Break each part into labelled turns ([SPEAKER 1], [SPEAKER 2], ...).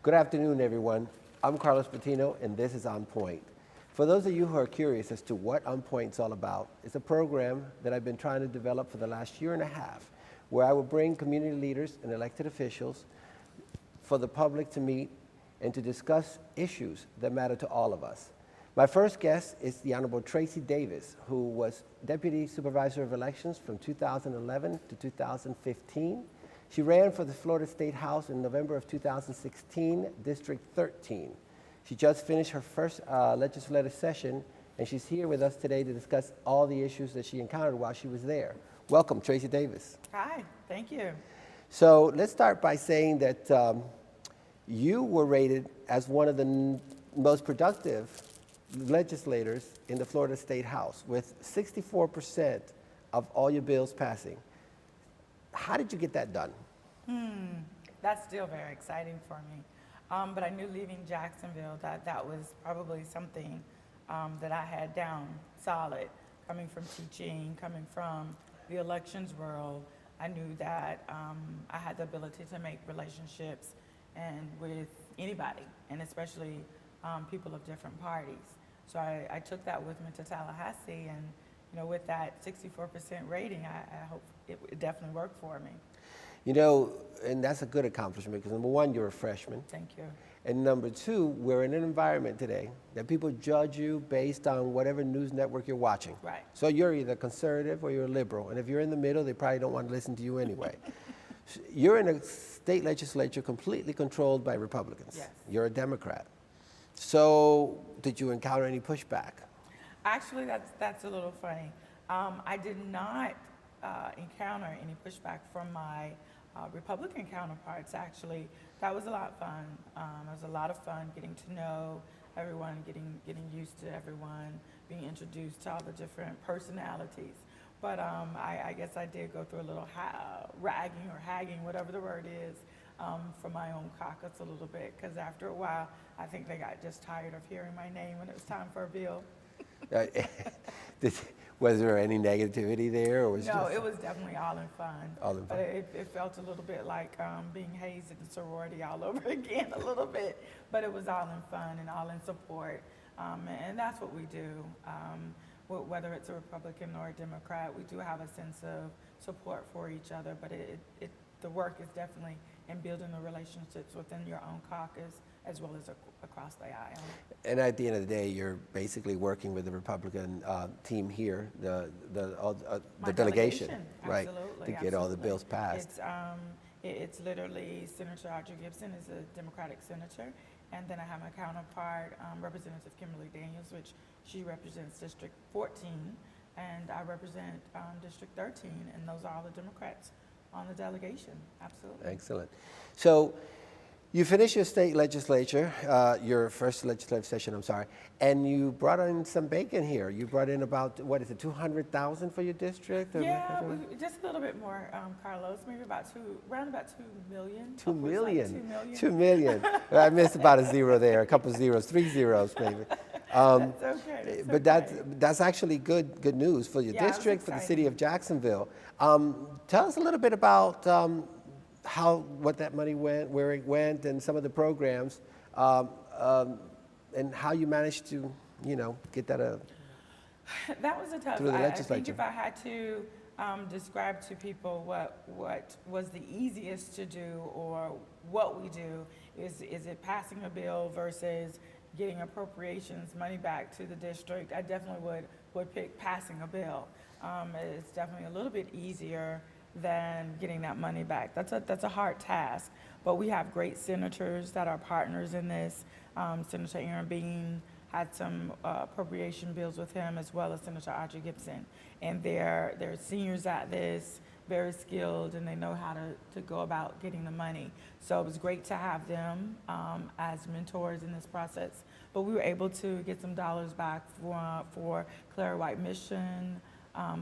[SPEAKER 1] Good afternoon, everyone. I'm Carlos Patino, and this is On Point. For those of you who are curious as to what On Point's all about, it's a program that I've been trying to develop for the last year and a half, where I will bring community leaders and elected officials for the public to meet and to discuss issues that matter to all of us. My first guest is the Honorable Tracie Davis, who was Deputy Supervisor of Elections from 2011 to 2015. She ran for the Florida State House in November of 2016, District 13. She just finished her first legislative session, and she's here with us today to discuss all the issues that she encountered while she was there. Welcome, Tracie Davis.
[SPEAKER 2] Hi, thank you.
[SPEAKER 1] So let's start by saying that you were rated as one of the most productive legislators in the Florida State House, with 64% of all your bills passing. How did you get that done?
[SPEAKER 2] That's still very exciting for me. But I knew leaving Jacksonville that was probably something that I had down solid. Coming from teaching, coming from the elections world, I knew that I had the ability to make relationships and with anybody, and especially people of different parties. So I took that with me to Tallahassee, and with that 64% rating, I hope it definitely worked for me.
[SPEAKER 1] And that's a good accomplishment because number one, you're a freshman.
[SPEAKER 2] Thank you.
[SPEAKER 1] And number two, we're in an environment today that people judge you based on whatever news network you're watching.
[SPEAKER 2] Right.
[SPEAKER 1] So you're either conservative or you're a liberal. And if you're in the middle, they probably don't want to listen to you anyway. You're in a state legislature completely controlled by Republicans.
[SPEAKER 2] Yes.
[SPEAKER 1] You're a Democrat. So did you encounter any pushback?
[SPEAKER 2] Actually, that's a little funny. I did not encounter any pushback from my Republican counterparts, actually. That was a lot of fun. It was a lot of fun getting to know everyone, getting used to everyone, being introduced to all the different personalities. But I guess I did go through a little ragging or hagging, whatever the word is, from my own caucus a little bit, because after a while, I think they got just tired of hearing my name when it was time for a bill.
[SPEAKER 1] Was there any negativity there? Or
[SPEAKER 2] No, it was definitely all in fun.
[SPEAKER 1] All in fun.
[SPEAKER 2] But it felt a little bit like being hazed in sorority all over again a little bit. But it was all in fun and all in support. And that's what we do. Whether it's a Republican or a Democrat, we do have a sense of support for each other. But the work is definitely in building the relationships within your own caucus as well as across the aisle.
[SPEAKER 1] And at the end of the day, you're basically working with the Republican team here, the delegation, right,
[SPEAKER 2] absolutely,
[SPEAKER 1] to get all the bills passed.
[SPEAKER 2] It's literally Senator Audrey Gibson is a Democratic senator, and then I have my counterpart, Representative Kimberly Daniels, which she represents District 14, and I represent District 13, and those are all the Democrats on the delegation. Absolutely.
[SPEAKER 1] Excellent. So you finished your state legislature, your first legislative session, I'm sorry, and you brought in some bacon here. You brought in about, what is it, 200,000 for your district?
[SPEAKER 2] Yeah, just a little bit more, Carlos, maybe around about 2 million.
[SPEAKER 1] 2 million.
[SPEAKER 2] Like 2 million.
[SPEAKER 1] 2 million. I missed about a zero there, a couple zeros, 3 zeros maybe.
[SPEAKER 2] That's okay.
[SPEAKER 1] But that's actually good news for your district, for the city of Jacksonville. Tell us a little bit about what that money went, where it went, and some of the programs, and how you managed to, get that
[SPEAKER 2] that was a tough.
[SPEAKER 1] through the legislature.
[SPEAKER 2] I think if I had to describe to people what was the easiest to do or what we do, is it passing a bill versus getting appropriations money back to the district? I definitely would pick passing a bill. It's definitely a little bit easier than getting that money back. That's a hard task, but we have great senators that are partners in this. Senator Aaron Bean had some appropriation bills with him, as well as Senator Audrey Gibson, and they're seniors at this, very skilled, and they know how to go about getting the money. So it was great to have them as mentors in this process. But we were able to get some dollars back for Clara White Mission,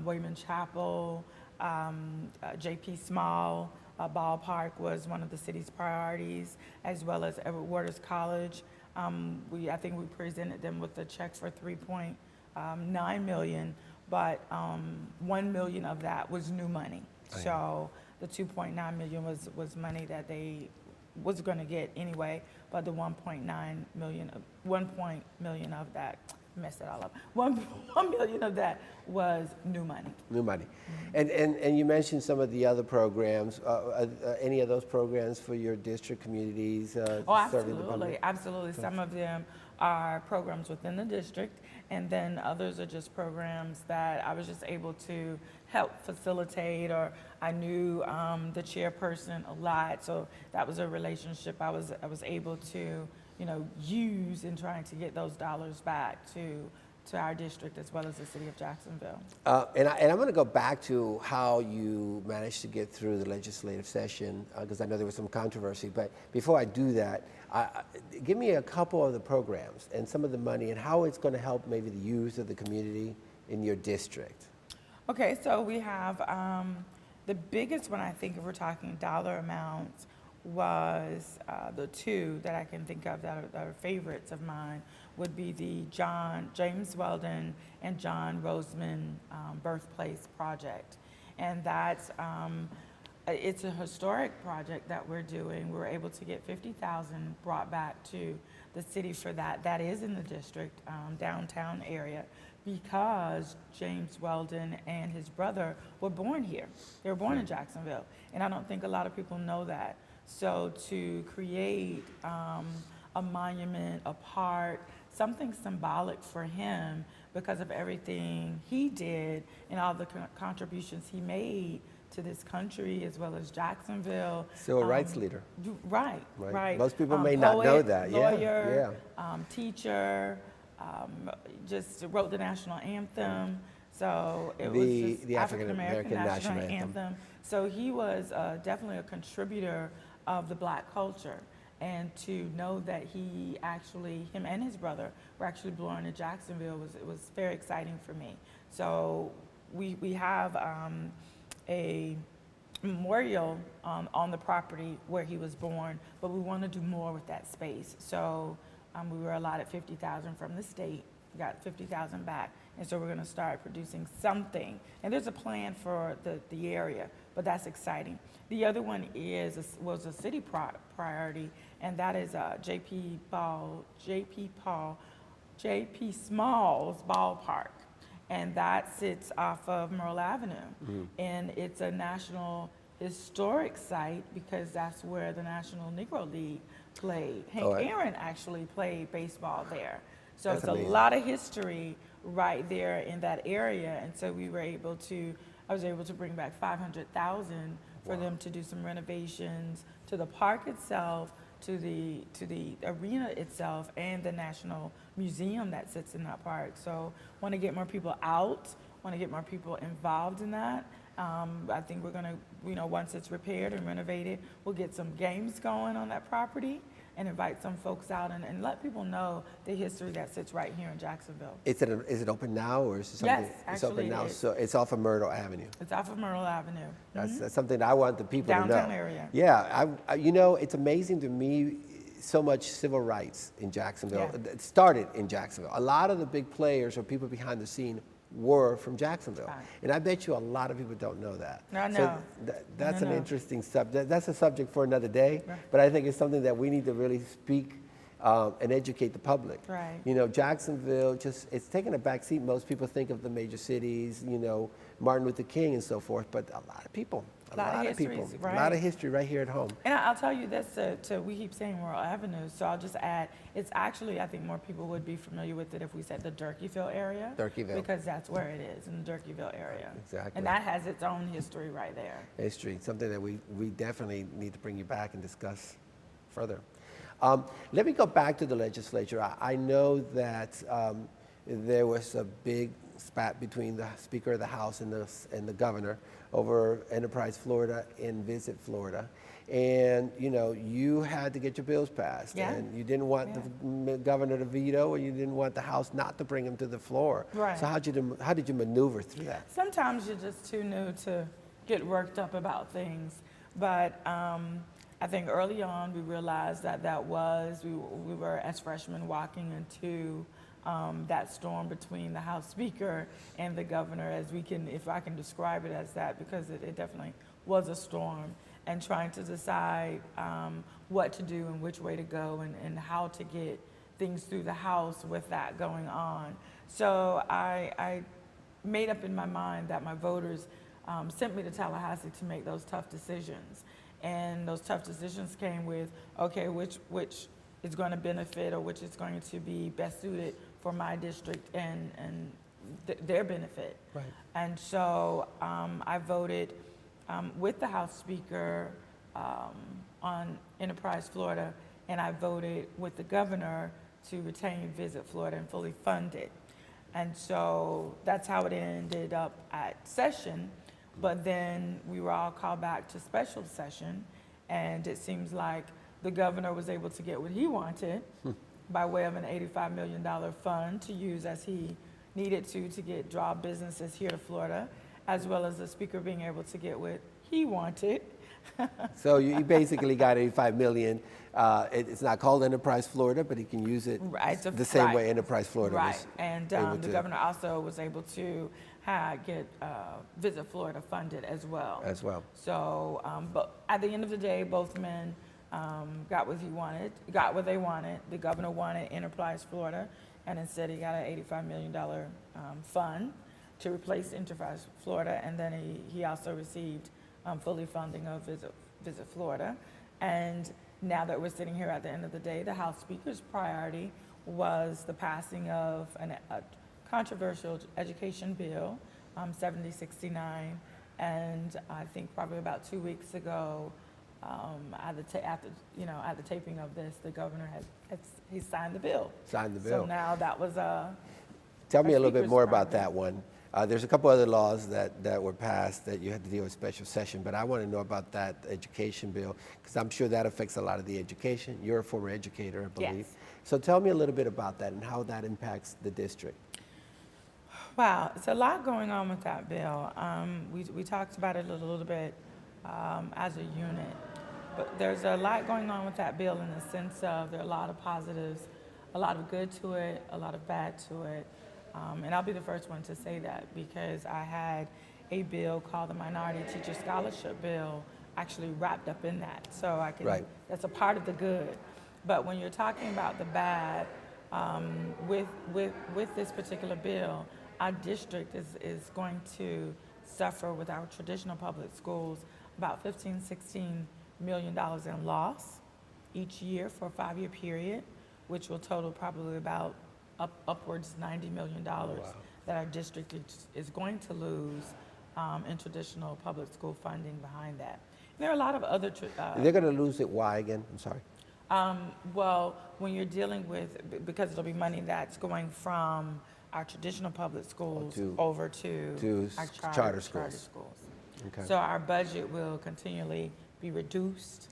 [SPEAKER 2] Wayman Chapel, J.P. Small Ballpark was one of the city's priorities, as well as Edward Waters College. I think we presented them with a check for $3.9 million, but $1 million of that was new money. So the $2.9 million was money that they was going to get anyway, but the 1.9 million, 1 million of that, messed it all up. 1 million of that was new money.
[SPEAKER 1] New money. And you mentioned some of the other programs. Any of those programs for your district communities?
[SPEAKER 2] Oh,
[SPEAKER 1] serving the public?
[SPEAKER 2] absolutely. Some of them are programs within the district, and then others are just programs that I was just able to help facilitate, or I knew the chairperson a lot, so that was a relationship I was able to, use in trying to get those dollars back to our district as well as the city of Jacksonville.
[SPEAKER 1] And I'm going to go back to how you managed to get through the legislative session, because I know there was some controversy. But before I do that, give me a couple of the programs and some of the money and how it's going to help maybe the youth of the community in your district.
[SPEAKER 2] Okay, so we have the biggest one, I think, if we're talking dollar amounts, was the two that I can think of that are favorites of mine would be the James Weldon and John Roseman Birthplace Project. And that's, it's a historic project that we're doing. We were able to get $50,000 brought back to the city for that. That is in the district, downtown area, because James Weldon and his brother were born here. They were born in Jacksonville. And I don't think a lot of people know that. So to create a monument, a park, something symbolic for him because of everything he did and all the contributions he made to this country as well as Jacksonville.
[SPEAKER 1] Civil rights leader.
[SPEAKER 2] Right.
[SPEAKER 1] Most people may not know that.
[SPEAKER 2] Lawyer, teacher, just wrote the national anthem. So it was just
[SPEAKER 1] the African American national
[SPEAKER 2] anthem. So he was definitely a contributor of the Black culture. And to know that him and his brother were actually born in Jacksonville was very exciting for me. So we have a memorial on the property where he was born, but we want to do more with that space. So we were allotted $50,000 from the state. We got $50,000 back, and so we're going to start producing something. And there's a plan for the area, but that's exciting. The other one was a city priority, and that is J.P. Smalls Ballpark, and that sits off of Merle Avenue, and it's a national historic site because that's where the National Negro League played. Hank Aaron actually played baseball there. So it's amazing. A lot of history right there in that area, and so I was able to bring back $500,000 for them to do some renovations to the park itself, to the arena itself, and the National Museum that sits in that park. So want to get more people out, want to get more people involved in that. I think we're going to, once it's repaired and renovated, we'll get some games going on that property and invite some folks out and let people know the history that sits right here in Jacksonville.
[SPEAKER 1] Is it open now, or is it something?
[SPEAKER 2] Yes,
[SPEAKER 1] it's open now.
[SPEAKER 2] it is.
[SPEAKER 1] So it's off of Myrtle Avenue.
[SPEAKER 2] It's off of Myrtle Avenue.
[SPEAKER 1] That's something I want the people to know.
[SPEAKER 2] Downtown area.
[SPEAKER 1] Yeah, it's amazing to me. So much civil rights in Jacksonville.
[SPEAKER 2] Yeah.
[SPEAKER 1] It started in Jacksonville. A lot of the big players or people behind the scene were from Jacksonville. Right. And I bet you a lot of people don't know that.
[SPEAKER 2] I know.
[SPEAKER 1] So that's an interesting subject. That's a subject for another day, right. But I think it's something that we need to really speak and educate the public.
[SPEAKER 2] Right.
[SPEAKER 1] Jacksonville, it's taken a back seat. Most people think of the major cities, Martin Luther King and so forth, but a lot of people. A lot of people, right. A lot of history right here at home.
[SPEAKER 2] And I'll tell you this, we keep saying Myrtle Avenue, so I'll just add, it's actually, I think more people would be familiar with it if we said the Durkeeville area.
[SPEAKER 1] Durkeeville.
[SPEAKER 2] Because that's where it is, in the Durkeeville area.
[SPEAKER 1] Exactly.
[SPEAKER 2] And that has its own history right there.
[SPEAKER 1] History, something that we definitely need to bring you back and discuss further. Let me go back to the legislature. I know that there was a big spat between the Speaker of the House and the governor over Enterprise Florida and Visit Florida. And, you had to get your bills passed.
[SPEAKER 2] Yeah.
[SPEAKER 1] And you didn't want the governor to veto, or you didn't want the House not to bring him to the floor.
[SPEAKER 2] Right.
[SPEAKER 1] So how did you maneuver through that?
[SPEAKER 2] Sometimes you're just too new to get worked up about things. But I think early on we realized we were as freshmen walking into that storm between the House Speaker and the governor, if I can describe it as that, because it definitely was a storm. and trying to decide what to do and which way to go and how to get things through the House with that going on. So I made up in my mind that my voters sent me to Tallahassee to make those tough decisions. And those tough decisions came with, okay, which is going to benefit or which is going to be best suited for my district and their benefit.
[SPEAKER 1] Right.
[SPEAKER 2] And so I voted with the House Speaker on Enterprise Florida, and I voted with the governor to retain Visit Florida and fully fund it. And so that's how it ended up at session. But then we were all called back to special session, and it seems like the governor was able to get what he wanted by way of an $85 million fund to use as he needed to get draw businesses here to Florida, as well as the speaker being able to get what he wanted.
[SPEAKER 1] So you basically got 85 million. It's not called Enterprise Florida, but he can use it
[SPEAKER 2] Right,
[SPEAKER 1] the same
[SPEAKER 2] right.
[SPEAKER 1] way Enterprise Florida
[SPEAKER 2] Right,
[SPEAKER 1] was
[SPEAKER 2] and
[SPEAKER 1] able
[SPEAKER 2] the
[SPEAKER 1] to
[SPEAKER 2] governor also was able to get Visit Florida funded as well.
[SPEAKER 1] as well.
[SPEAKER 2] So, but at the end of the day, both men got what they wanted. The governor wanted Enterprise Florida, and instead he got an $85 million fund to replace Enterprise Florida, and then he also received fully funding of Visit Florida. And now that we're sitting here at the end of the day, the House Speaker's priority was the passing of a controversial education bill, 7069, and I think probably about 2 weeks ago, at the taping of this, the governor he signed the bill.
[SPEAKER 1] Signed the bill.
[SPEAKER 2] So now that was
[SPEAKER 1] Tell me a little bit
[SPEAKER 2] Speaker's
[SPEAKER 1] more about
[SPEAKER 2] priority.
[SPEAKER 1] that one. There's a couple other laws that were passed that you had to deal with special session, but I want to know about that education bill because I'm sure that affects a lot of the education. You're a former educator, I believe.
[SPEAKER 2] Yes.
[SPEAKER 1] So tell me a little bit about that and how that impacts the district.
[SPEAKER 2] Wow, it's a lot going on with that bill. We talked about it a little bit as a unit, but there's a lot going on with that bill in the sense of there are a lot of positives, a lot of good to it, a lot of bad to it. And I'll be the first one to say that because I had a bill called the Minority Teacher Scholarship Bill actually wrapped up in that. So I can,
[SPEAKER 1] Right.
[SPEAKER 2] That's a part of the good. But when you're talking about the bad, with this particular bill, our district is going to suffer with our traditional public schools about $15–16 million in loss each year for a 5-year period, which will total probably about upwards $90 million that our district is going to lose in traditional public school funding behind that. And there are a lot of other
[SPEAKER 1] They're going to lose it. Why again? I'm sorry.
[SPEAKER 2] well, when you're dealing with, because it'll be money that's going from our traditional public schools over to our
[SPEAKER 1] charter schools. Okay.
[SPEAKER 2] So our budget will continually be reduced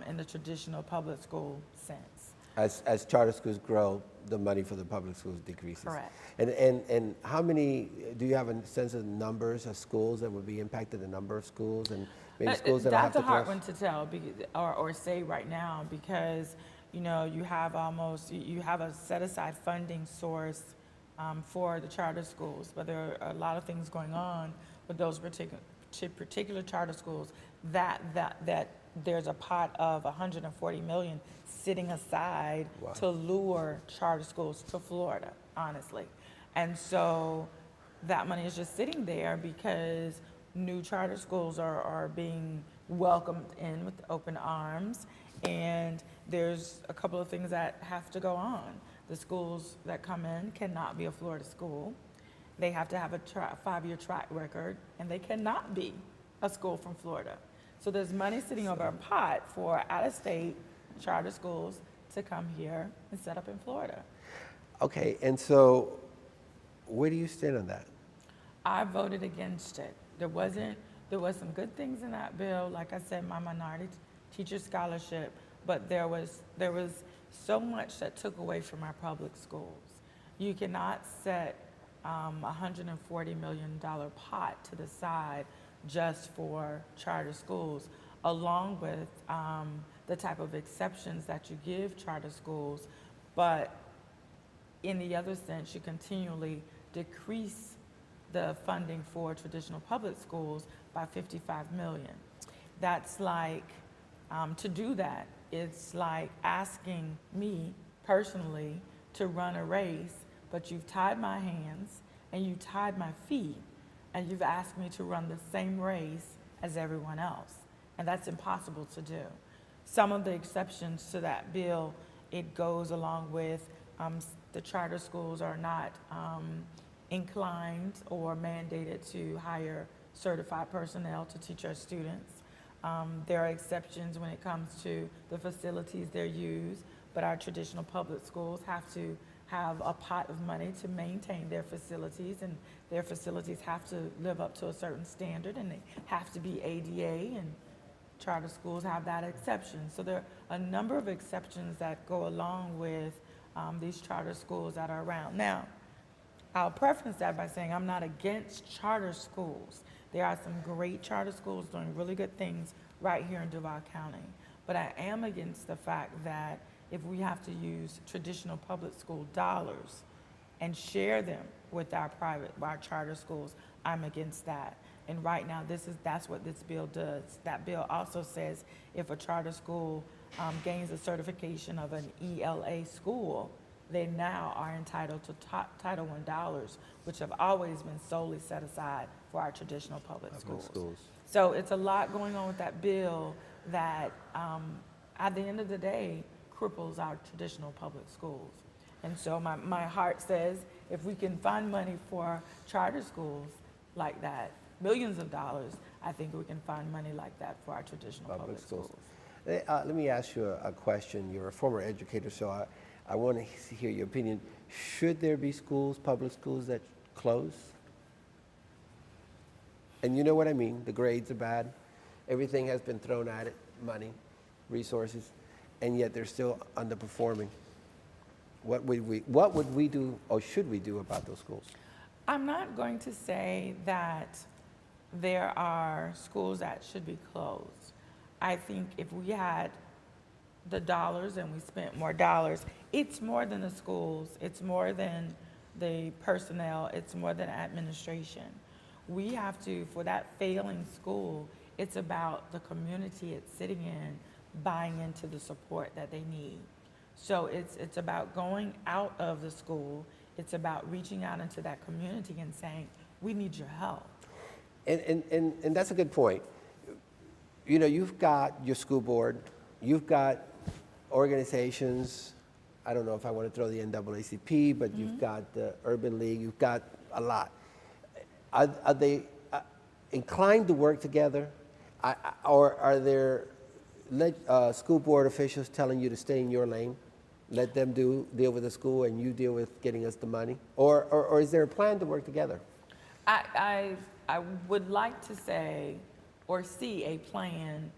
[SPEAKER 2] in the traditional public school sense.
[SPEAKER 1] As charter schools grow, the money for the public schools decreases.
[SPEAKER 2] Correct.
[SPEAKER 1] And how many, do you have a sense of numbers of schools that would be impacted, the number of schools and maybe schools that have
[SPEAKER 2] That's
[SPEAKER 1] to
[SPEAKER 2] a hard
[SPEAKER 1] close?
[SPEAKER 2] one to tell or say right now because, you know, you have a set aside funding source for the charter schools, but there are a lot of things going on with those particular charter schools that there's a pot of $140 million sitting aside to lure charter schools to Florida, honestly. And so that money is just sitting there because new charter schools are being welcomed in with open arms, and there's a couple of things that have to go on. The schools that come in cannot be a Florida school. They have to have a 5-year track record, and they cannot be a school from Florida. So there's money sitting over a pot for out-of-state charter schools to come here and set up in Florida.
[SPEAKER 1] Okay, and so where do you stand on that?
[SPEAKER 2] I voted against it. There was some good things in that bill, like I said, my minority teacher scholarship, but there was so much that took away from our public schools. You cannot set $140 million pot to the side just for charter schools, along with the type of exceptions that you give charter schools, but in the other sense, you continually decrease the funding for traditional public schools by $55 million. that's like, to do that, it's like asking me personally to run a race, but you've tied my hands and you tied my feet, and you've asked me to run the same race as everyone else. And that's impossible to do. Some of the exceptions to that bill, it goes along with the charter schools are not inclined or mandated to hire certified personnel to teach our students. There are exceptions when it comes to the facilities they're used, but our traditional public schools have to have a pot of money to maintain their facilities, and their facilities have to live up to a certain standard, and they have to be ADA, and charter schools have that exception. So there are a number of exceptions that go along with these charter schools that are around. Now, I'll preface that by saying I'm not against charter schools. There are some great charter schools doing really good things right here in Duval County. But I am against the fact that if we have to use traditional public school dollars and share them with our charter schools, I'm against that. And right now, that's what this bill does. That bill also says if a charter school gains a certification of an ELA school, they now are entitled to Title I dollars, which have always been solely set aside for our traditional public schools. So it's a lot going on with that bill that, at the end of the day, cripples our traditional public schools. And so my heart says if we can find money for charter schools like that, millions of dollars, I think we can find money like that for our traditional public schools.
[SPEAKER 1] Let me ask you a question. You're a former educator, so I want to hear your opinion. Should there be schools, public schools, that close? And you know what I mean. The grades are bad. Everything has been thrown at it, money, resources, and yet they're still underperforming. What would we do, or should we do about those schools?
[SPEAKER 2] I'm not going to say that there are schools that should be closed. I think if we had the dollars and we spent more dollars, it's more than the schools, it's more than the personnel, it's more than administration. We have to, for that failing school, it's about the community it's sitting in buying into the support that they need. So it's about going out of the school, it's about reaching out into that community and saying, we need your help.
[SPEAKER 1] And that's a good point. You know, you've got your school board, you've got organizations, I don't know if I want to throw the NAACP, but you've got the Urban League, you've got a lot. Are they inclined to work together? Or are there school board officials telling you to stay in your lane? Let them deal with the school and you deal with getting us the money? Or is there a plan to work together?
[SPEAKER 2] I would like to say or see a plan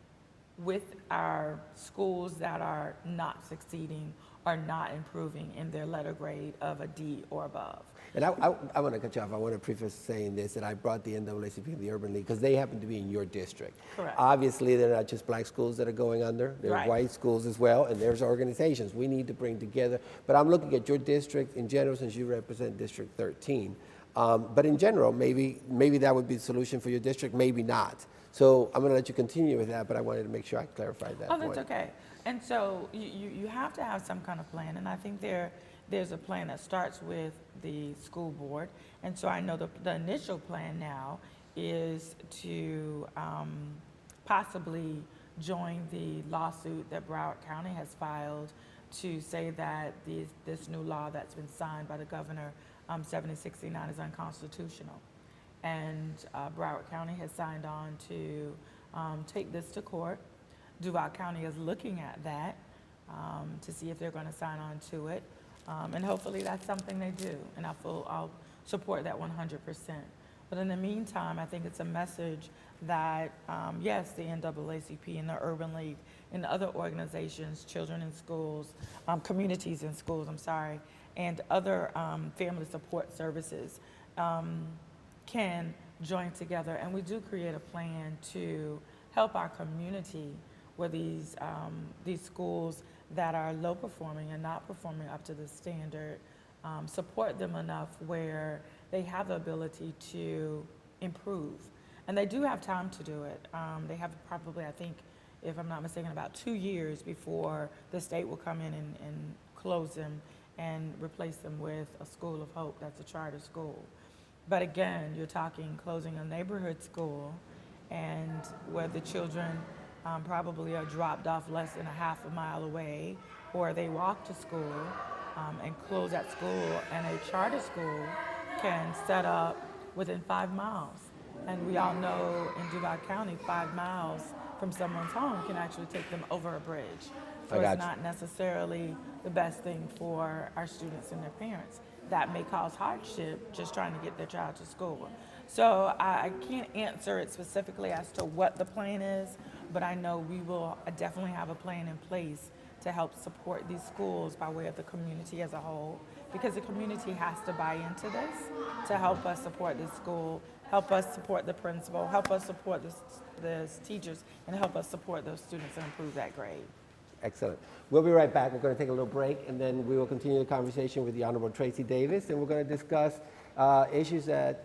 [SPEAKER 2] with our schools that are not succeeding or not improving in their letter grade of a D or above.
[SPEAKER 1] And I want to cut you off. I want to preface saying this, that I brought the NAACP and the Urban League because they happen to be in your district.
[SPEAKER 2] Correct.
[SPEAKER 1] Obviously, they're not just black schools that are going under. There are
[SPEAKER 2] Right.
[SPEAKER 1] white schools as well, and there's organizations we need to bring together. But I'm looking at your district in general, since you represent District 13. But in general, maybe that would be the solution for your district, maybe not. So I'm going to let you continue with that, but I wanted to make sure I clarified that point.
[SPEAKER 2] Oh, that's okay. And so you have to have some kind of plan, and I think there's a plan that starts with the school board. And so I know the initial plan now is to possibly join the lawsuit that Broward County has filed to say that this new law that's been signed by the governor, 7069, is unconstitutional. And Broward County has signed on to take this to court. Duval County is looking at that to see if they're going to sign on to it. And hopefully that's something they do, and I'll support that 100%. But in the meantime, I think it's a message that, yes, the NAACP and the Urban League and other organizations, children in schools, communities in schools, and other family support services can join together. And we do create a plan to help our community where these schools that are low performing and not performing up to the standard, support them enough where they have the ability to improve. And they do have time to do it. They have probably, I think, if I'm not mistaken, about 2 years before the state will come in and close them and replace them with a School of Hope that's a charter school. But again, you're talking closing a neighborhood school and where the children probably are dropped off less than a half a mile away, or they walk to school and close that school, and a charter school can set up within 5 miles. And we all know in Duval County, 5 miles from someone's home can actually take them over a bridge. So it's not necessarily the best thing for our students and their parents. That may cause hardship just trying to get their child to school. So I can't answer it specifically as to what the plan is, but I know we will definitely have a plan in place to help support these schools by way of the community as a whole, because the community has to buy into this to help us support this school, help us support the principal, help us support the teachers, and help us support those students and improve that grade.
[SPEAKER 1] Excellent. We'll be right back. We're going to take a little break, and then we will continue the conversation with the Honorable Tracie Davis, and we're going to discuss issues that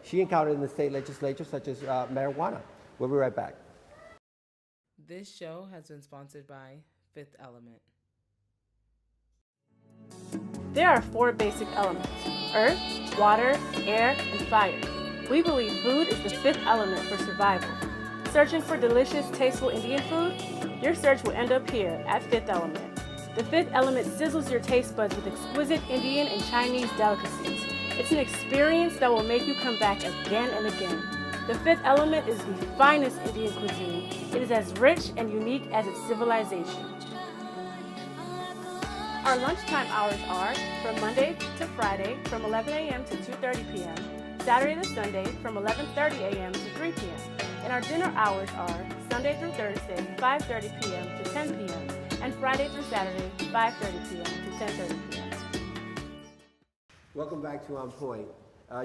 [SPEAKER 1] she encountered in the state legislature, such as marijuana. We'll be right back.
[SPEAKER 3] This show has been sponsored by Fifth Element.
[SPEAKER 4] There are 4 basic elements: earth, water, air, and fire. We believe food is the 5th element for survival. Searching for delicious, tasteful Indian food? Your search will end up here at Fifth Element. The 5th element sizzles your taste buds with exquisite Indian and Chinese delicacies. It's an experience that will make you come back again and again. The 5th element is the finest Indian cuisine. It is as rich and unique as its civilization. Our lunchtime hours are from Monday to Friday from 11 a.m. to 2:30 p.m., Saturday to Sunday from 11:30 a.m. to 3 p.m., and our dinner hours are Sunday through Thursday, 5:30 p.m. to 10 p.m., and Friday through Saturday, 5:30 p.m. to 10:30 p.m.
[SPEAKER 1] Welcome back to On Point.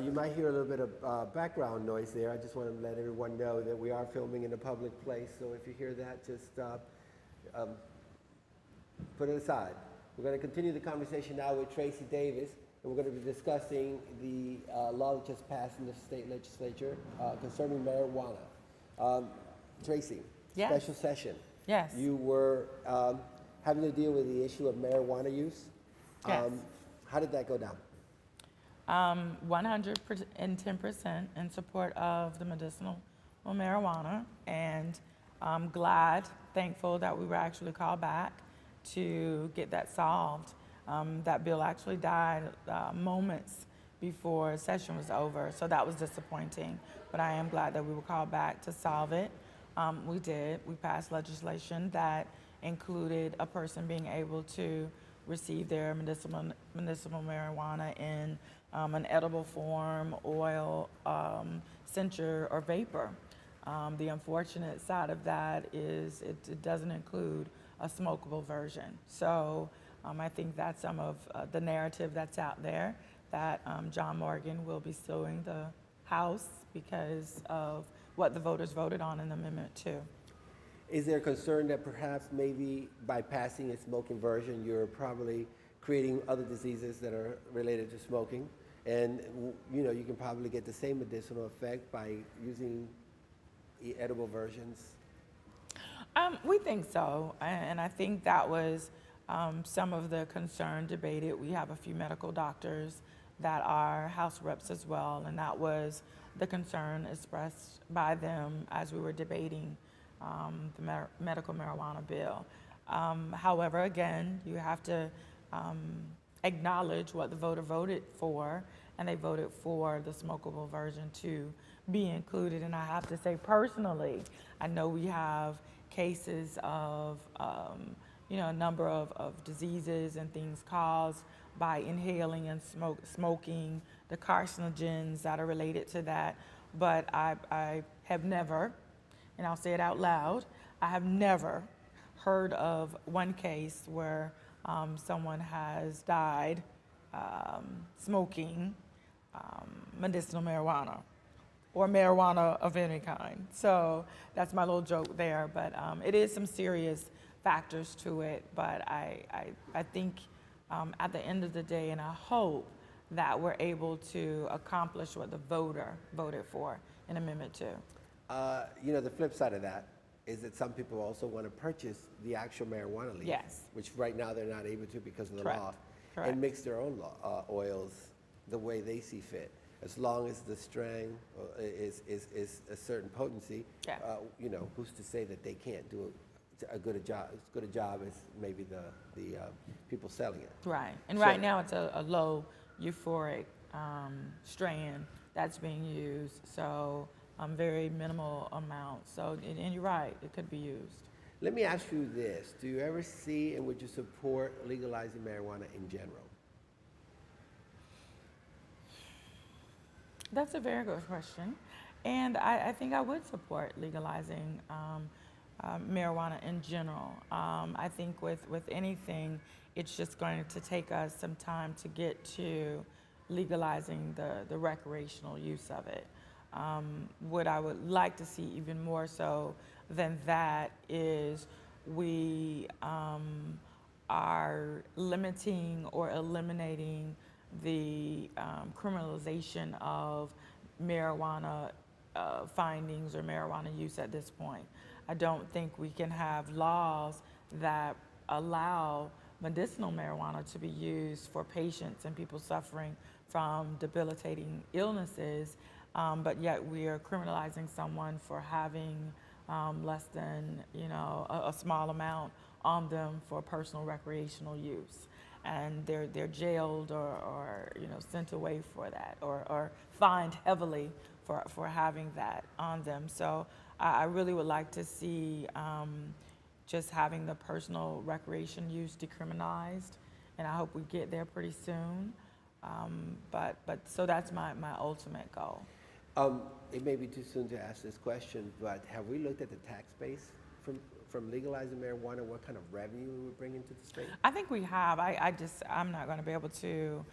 [SPEAKER 1] You might hear a little bit of background noise there. I just want to let everyone know that we are filming in a public place, so if you hear that, just put it aside. We're going to continue the conversation now with Tracie Davis, and we're going to be discussing the law that just passed in the state legislature concerning marijuana. Tracie,
[SPEAKER 2] Yes.
[SPEAKER 1] special session.
[SPEAKER 2] Yes.
[SPEAKER 1] You were having to deal with the issue of marijuana use.
[SPEAKER 2] Yes.
[SPEAKER 1] How did that go down?
[SPEAKER 2] 110% in support of the medicinal marijuana, and I'm glad, thankful that we were actually called back to get that solved. That bill actually died moments before session was over, so that was disappointing, but I am glad that we were called back to solve it. We did. We passed legislation that included a person being able to receive their medicinal marijuana in an edible form, oil, cincture, or vapor. The unfortunate side of that is it doesn't include a smokable version. So I think that's some of the narrative that's out there, that John Morgan will be suing the House because of what the voters voted on in Amendment 2.
[SPEAKER 1] Is there a concern that perhaps maybe by passing a smoking version, you're probably creating other diseases that are related to smoking? And you know, you can probably get the same medicinal effect by using edible versions?
[SPEAKER 2] We think so, and I think that was some of the concern debated. We have a few medical doctors that are House reps as well, and that was the concern expressed by them as we were debating the medical marijuana bill. However, again, you have to acknowledge what the voter voted for, and they voted for the smokable version to be included. And I have to say, personally, I know we have cases of a number of diseases and things caused by inhaling and smoking, the carcinogens that are related to that, but I have never, and I'll say it out loud, I have never heard of one case where someone has died smoking medicinal marijuana or marijuana of any kind. So that's my little joke there, but it is some serious factors to it, but I think at the end of the day, and I hope that we're able to accomplish what the voter voted for, in Amendment 2.
[SPEAKER 1] The flip side of that is that some people also want to purchase the actual marijuana leaf,
[SPEAKER 2] Yes.
[SPEAKER 1] which right now they're not able to because of the
[SPEAKER 2] Correct.
[SPEAKER 1] law,
[SPEAKER 2] Correct.
[SPEAKER 1] and mix their own oils the way they see fit. As long as the strain is a certain potency,
[SPEAKER 2] Yeah.
[SPEAKER 1] Who's to say that they can't do as good a job as maybe the people selling it?
[SPEAKER 2] Right. And
[SPEAKER 1] So-
[SPEAKER 2] right now it's a low euphoric strand that's being used, so very minimal amount. So, and you're right, it could be used.
[SPEAKER 1] Let me ask you this: do you ever see and would you support legalizing marijuana in general?
[SPEAKER 2] That's a very good question. And I think I would support legalizing marijuana in general. I think with anything, it's just going to take us some time to get to legalizing the recreational use of it. What I would like to see even more so than that is we are limiting or eliminating the criminalization of marijuana findings or marijuana use at this point. I don't think we can have laws that allow medicinal marijuana to be used for patients and people suffering from debilitating illnesses, but yet we are criminalizing someone for having less than a small amount on them for personal recreational use, and they're jailed or sent away for that or fined heavily for having that on them. So I really would like to see just having the personal recreation use decriminalized, and I hope we get there pretty soon. But so that's my ultimate goal.
[SPEAKER 1] It may be too soon to ask this question, but have we looked at the tax base from legalizing marijuana? What kind of revenue it would bring into the state?
[SPEAKER 2] I think we have. I'm not going to be able to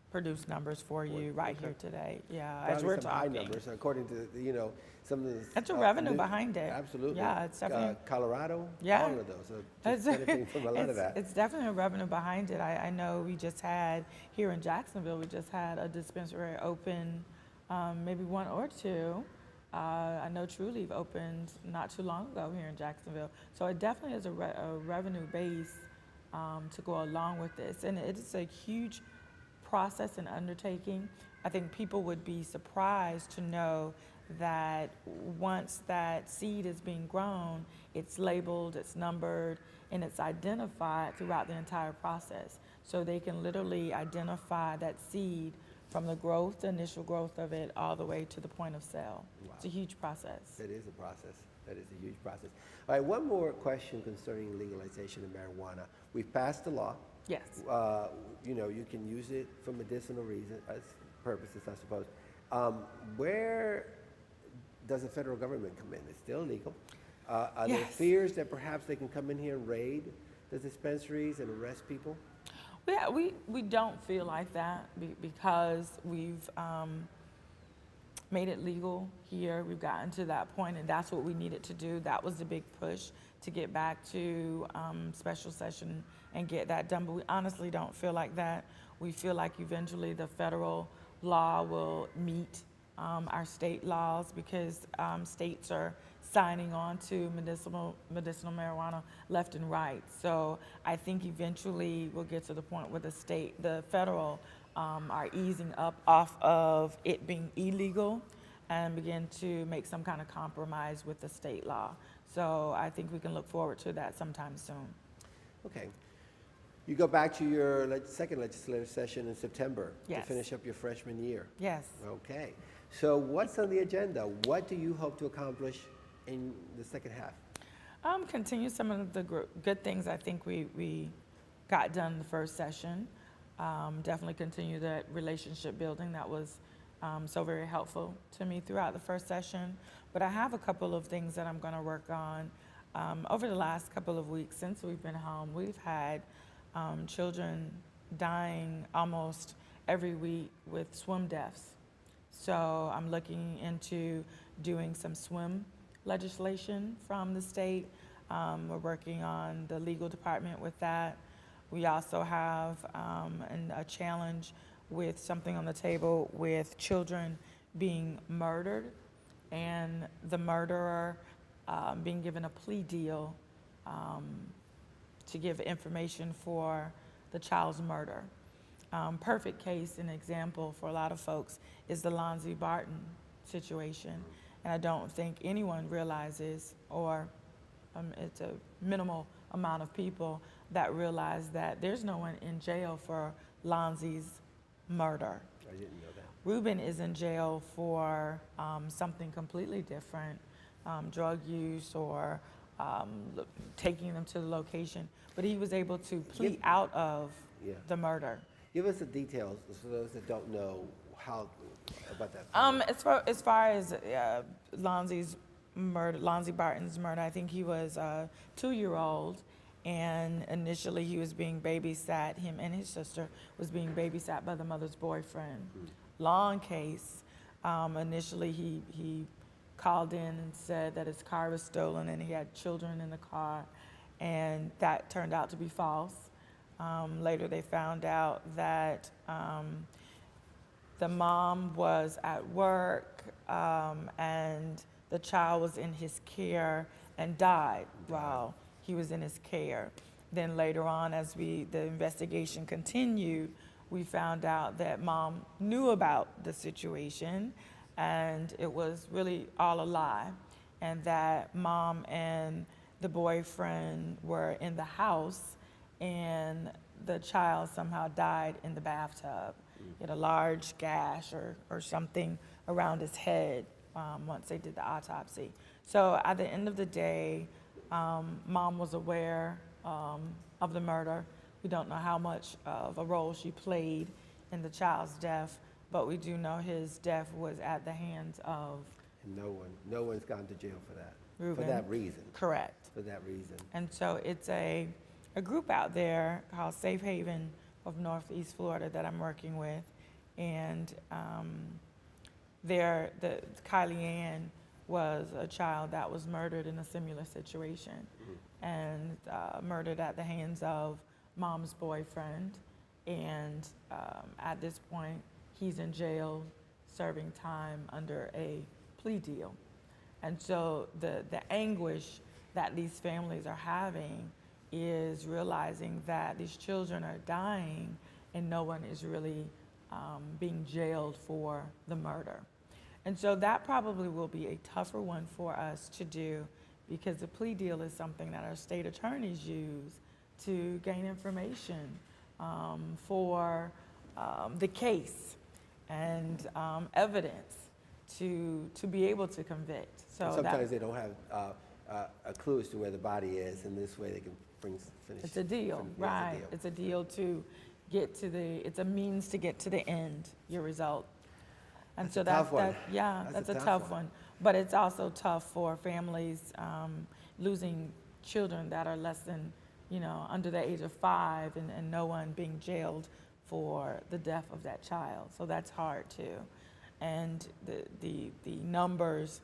[SPEAKER 2] produce numbers for you right here today. Yeah, as
[SPEAKER 1] Probably
[SPEAKER 2] we're
[SPEAKER 1] some high
[SPEAKER 2] talking.
[SPEAKER 1] numbers, according to some of the.
[SPEAKER 2] That's a revenue behind it.
[SPEAKER 1] Absolutely.
[SPEAKER 2] Yeah, it's definitely.
[SPEAKER 1] Colorado.
[SPEAKER 2] Yeah.
[SPEAKER 1] All of those. So just benefiting from a lot of that.
[SPEAKER 2] It's definitely a revenue behind it. I know we just had, here in Jacksonville, we just had a dispensary open, maybe one or two. I know True Leaf opened not too long ago here in Jacksonville. So it definitely is a revenue base to go along with this. And it is a huge process and undertaking. I think people would be surprised to know that once that seed is being grown, it's labeled, it's numbered, and it's identified throughout the entire process. So they can literally identify that seed from the growth, the initial growth of it, all the way to the point of sale.
[SPEAKER 1] Wow.
[SPEAKER 2] It's a huge process.
[SPEAKER 1] It is a process. That is a huge process. All right, one more question concerning legalization of marijuana. We've passed the law.
[SPEAKER 2] Yes.
[SPEAKER 1] You can use it for medicinal purposes, I suppose. Where does the federal government come in? It's still legal. Are there
[SPEAKER 2] Yes.
[SPEAKER 1] fears that perhaps they can come in here and raid the dispensaries and arrest people?
[SPEAKER 2] Yeah, we don't feel like that because we've made it legal here. We've gotten to that point, and that's what we needed to do. That was the big push to get back to special session and get that done. But we honestly don't feel like that. We feel like eventually the federal law will meet our state laws because states are signing on to medicinal marijuana left and right. So I think eventually we'll get to the point where the federal are easing up off of it being illegal and begin to make some kind of compromise with the state law. So I think we can look forward to that sometime soon.
[SPEAKER 1] Okay. You go back to your second legislative session in September
[SPEAKER 2] Yes.
[SPEAKER 1] to finish up your freshman year.
[SPEAKER 2] Yes.
[SPEAKER 1] Okay. So what's on the agenda? What do you hope to accomplish in the second half?
[SPEAKER 2] Continue some of the good things I think we got done in the first session. Definitely continue that relationship building that was so very helpful to me throughout the first session. But I have a couple of things that I'm going to work on. Over the last couple of weeks since we've been home, we've had children dying almost every week with swim deaths. So I'm looking into doing some swim legislation from the state. We're working on the legal department with that. We also have a challenge with something on the table with children being murdered and the murderer being given a plea deal to give information for the child's murder. Perfect case and example for a lot of folks is the Lonzie Barton situation. And I don't think anyone realizes, or it's a minimal amount of people that realize that there's no one in jail for Lonzie's murder.
[SPEAKER 1] I didn't know that.
[SPEAKER 2] Ruben is in jail for something completely different, drug use or taking them to the location. But he was able to plead out of the murder.
[SPEAKER 1] Give us the details for those that don't know how about that.
[SPEAKER 2] As far as Lonzie Barton's murder, I think he was a 2-year-old, and initially he was being babysat. Him and his sister was being babysat by the mother's boyfriend. Long case. Initially, he called in and said that his car was stolen and he had children in the car, and that turned out to be false. Later, they found out that the mom was at work and the child was in his care and died while he was in his care. Then later on, as the investigation continued, we found out that mom knew about the situation and it was really all a lie, and that mom and the boyfriend were in the house and the child somehow died in the bathtub. He had a large gash or something around his head once they did the autopsy. So at the end of the day, mom was aware of the murder. We don't know how much of a role she played in the child's death, but we do know his death was at the hands of
[SPEAKER 1] And no one's gone to jail for that.
[SPEAKER 2] Ruben.
[SPEAKER 1] For that reason.
[SPEAKER 2] Correct.
[SPEAKER 1] For that reason.
[SPEAKER 2] And so it's a group out there called Safe Haven of Northeast Florida that I'm working with. And Kylie Ann was a child that was murdered in a similar situation, and murdered at the hands of mom's boyfriend. And at this point, he's in jail serving time under a plea deal. And so the anguish that these families are having is realizing that these children are dying and no one is really being jailed for the murder. And so that probably will be a tougher one for us to do, because the plea deal is something that our state attorneys use to gain information for the case and evidence to be able to convict. So
[SPEAKER 1] And sometimes they don't have a clue as to where the body is, and this way they can finish.
[SPEAKER 2] it's a deal, right? It's a deal to get to it's a means to get to the end, your result. And
[SPEAKER 1] That's
[SPEAKER 2] so
[SPEAKER 1] a tough one.
[SPEAKER 2] that's a tough one. But it's also tough for families losing children that are less than, under the age of 5, and no one being jailed for the death of that child. So that's hard too. And the numbers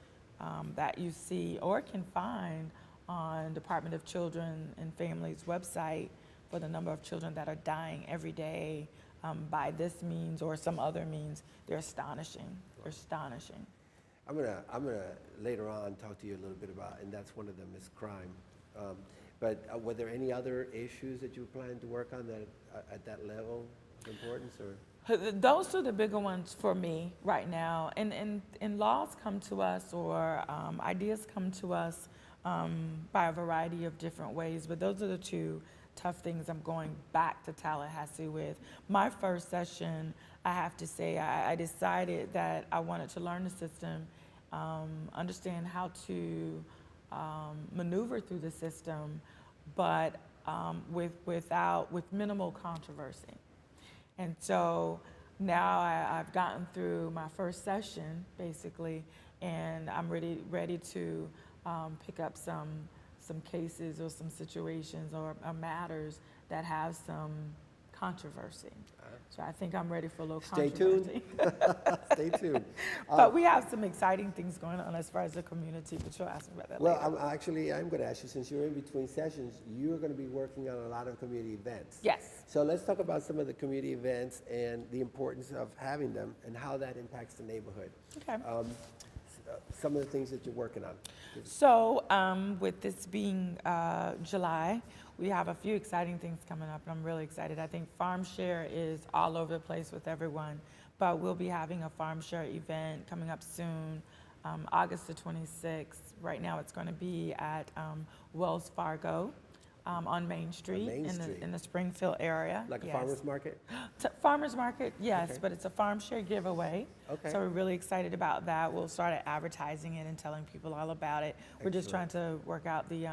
[SPEAKER 2] that you see or can find on Department of Children and Families website for the number of children that are dying every day by this means or some other means, they're astonishing. They're astonishing.
[SPEAKER 1] I'm gonna later on talk to you a little bit about, and that's one of them is crime. But were there any other issues that you plan to work on that at that level of importance, or?
[SPEAKER 2] Those are the bigger ones for me right now. And laws come to us, or ideas come to us by a variety of different ways, but those are the two tough things I'm going back to Tallahassee with. My first session, I have to say, I decided that I wanted to learn the system, understand how to maneuver through the system, but with minimal controversy. And so now I've gotten through my first session, basically, and I'm ready to pick up some cases or some situations or matters that have some controversy. So I think I'm ready for a little
[SPEAKER 1] Stay
[SPEAKER 2] controversy.
[SPEAKER 1] tuned. Stay tuned.
[SPEAKER 2] But we have some exciting things going on as far as the community, but you'll ask me about that
[SPEAKER 1] Well,
[SPEAKER 2] later.
[SPEAKER 1] I'm going to ask you, since you're in between sessions, you're going to be working on a lot of community events.
[SPEAKER 2] Yes.
[SPEAKER 1] So let's talk about some of the community events and the importance of having them and how that impacts the neighborhood.
[SPEAKER 2] Okay.
[SPEAKER 1] Some of the things that you're working on.
[SPEAKER 2] So with this being July, we have a few exciting things coming up, and I'm really excited. I think Farm Share is all over the place with everyone, but we'll be having a Farm Share event coming up soon, August the 26th. Right now it's going to be at Wells Fargo on Main Street, in the Springfield area.
[SPEAKER 1] Like a
[SPEAKER 2] Yes.
[SPEAKER 1] farmer's market?
[SPEAKER 2] Farmers market, yes,
[SPEAKER 1] Okay.
[SPEAKER 2] but it's a Farm Share giveaway.
[SPEAKER 1] Okay.
[SPEAKER 2] So we're really excited about that. We'll start advertising it and telling people all about it. We're just trying to work out the,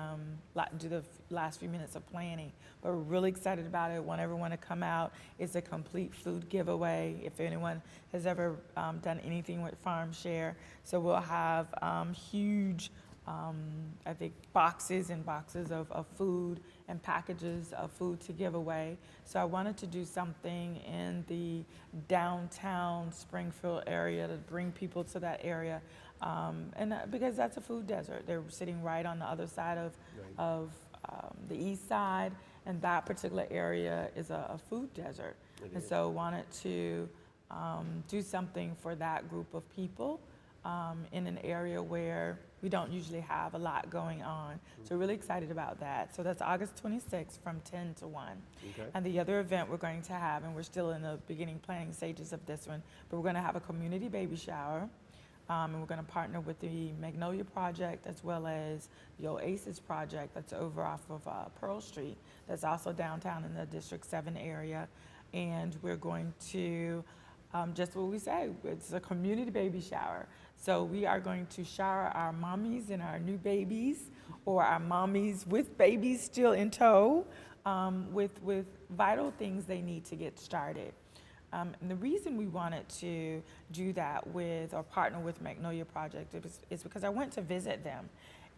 [SPEAKER 2] do the last few minutes of planning. But we're really excited about it. Want everyone to come out. It's a complete food giveaway if anyone has ever done anything with Farm Share. So we'll have huge, I think, boxes and boxes of food and packages of food to give away. So I wanted to do something in the downtown Springfield area to bring people to that area, because that's a food desert. They're sitting right on the other side of the east side, and that particular area is a food desert. And so wanted to do something for that group of people in an area where we don't usually have a lot going on. So really excited about that. So that's August 26th from 10 to 1.
[SPEAKER 1] Okay.
[SPEAKER 2] And the other event we're going to have, and we're still in the beginning planning stages of this one, but we're going to have a community baby shower. And we're going to partner with the Magnolia Project as well as the Oasis Project that's over off of Pearl Street. That's also downtown in the District 7 area. And we're going to, just what we say, it's a community baby shower. So we are going to shower our mommies and our new babies, or our mommies with babies still in tow, with vital things they need to get started. And the reason we wanted to do that with, or partner with Magnolia Project is because I went to visit them,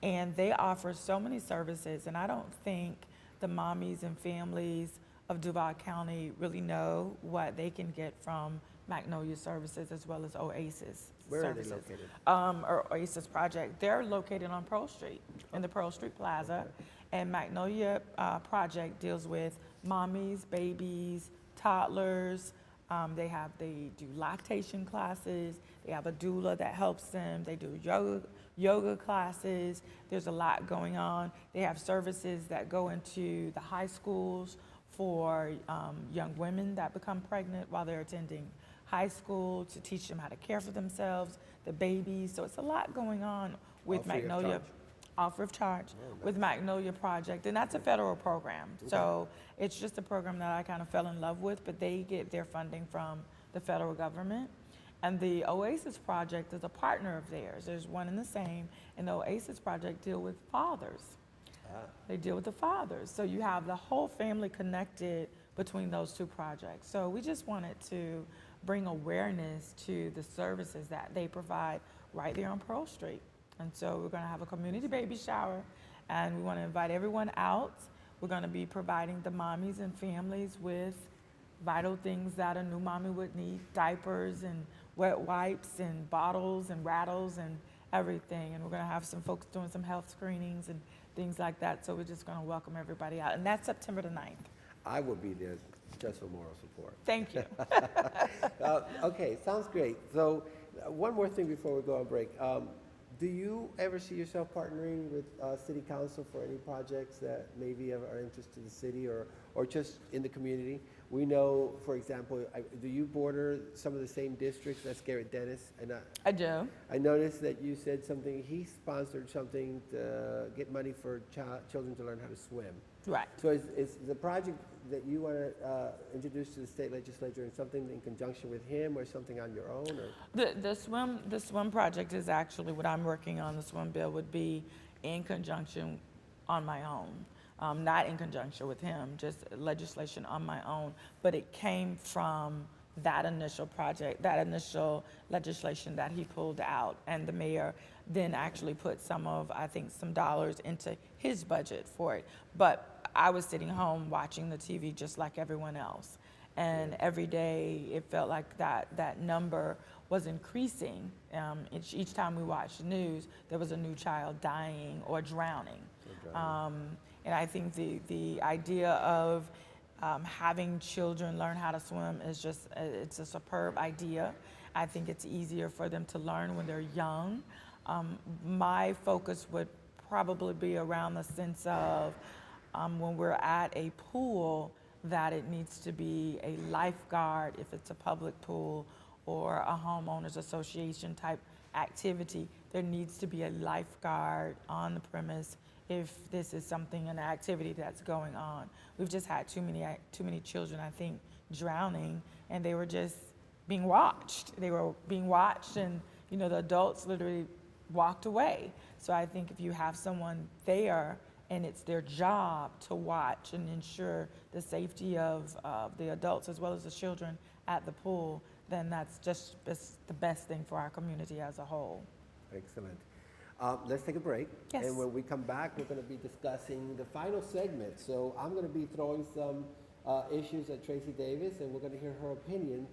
[SPEAKER 2] and they offer so many services, and I don't think the mommies and families of Duval County really know what they can get from Magnolia Services as well as Oasis
[SPEAKER 1] Where
[SPEAKER 2] Services.
[SPEAKER 1] are they located?
[SPEAKER 2] Or Oasis Project. They're located on Pearl Street, in the Pearl Street Plaza. And Magnolia Project deals with mommies, babies, toddlers. They do lactation classes. They have a doula that helps them. They do yoga classes. There's a lot going on. They have services that go into the high schools for young women that become pregnant while they're attending high school, to teach them how to care for themselves, the babies. So it's a lot going on with
[SPEAKER 1] All free of
[SPEAKER 2] Magnolia.
[SPEAKER 1] charge?
[SPEAKER 2] All free of charge with Magnolia Project, and that's a federal program. So it's just a program that I kind of fell in love with, but they get their funding from the federal government. And the Oasis Project is a partner of theirs. There's one and the same, and the Oasis Project deal with fathers. They deal with the fathers. So you have the whole family connected between those two projects. So we just wanted to bring awareness to the services that they provide right there on Pearl Street. And so we're going to have a community baby shower, and we want to invite everyone out. We're going to be providing the mommies and families with vital things that a new mommy would need: diapers and wet wipes and bottles and rattles and everything. And we're going to have some folks doing some health screenings and things like that. So we're just going to welcome everybody out. And that's September the 9th.
[SPEAKER 1] I will be there just for moral support.
[SPEAKER 2] Thank you.
[SPEAKER 1] Okay, sounds great. So one more thing before we go on break. Do you ever see yourself partnering with City Council for any projects that maybe are interest to the city or just in the community? We know, for example, do you border some of the same districts? That's Garrett Dennis. And
[SPEAKER 2] I do.
[SPEAKER 1] I noticed that you said something, he sponsored something to get money for children to learn how to swim.
[SPEAKER 2] Right.
[SPEAKER 1] So is the project that you want to introduce to the state legislature and something in conjunction with him or something on your own? Or?
[SPEAKER 2] The swim project is actually what I'm working on. The swim bill would be in conjunction on my own, not in conjunction with him, just legislation on my own. But it came from that initial project, that initial legislation that he pulled out, and the mayor then actually put some dollars into his budget for it. But I was sitting home watching the TV just like everyone else. And every day it felt like that number was increasing. Each time we watched the news, there was a new child dying or drowning. And I think the idea of having children learn how to swim is just, it's a superb idea. I think it's easier for them to learn when they're young. My focus would probably be around the sense of when we're at a pool, that it needs to be a lifeguard if it's a public pool or a homeowners association type activity. There needs to be a lifeguard on the premise if this is something, an activity that's going on. We've just had too many children, I think, drowning, and they were just being watched. They were being watched, and the adults literally walked away. So I think if you have someone there and it's their job to watch and ensure the safety of the adults as well as the children at the pool, then that's the best thing for our community as a whole.
[SPEAKER 1] Excellent. Let's take a break.
[SPEAKER 2] Yes.
[SPEAKER 1] And when we come back, we're going to be discussing the final segment. So I'm going to be throwing some issues at Tracie Davis, and we're going to hear her opinions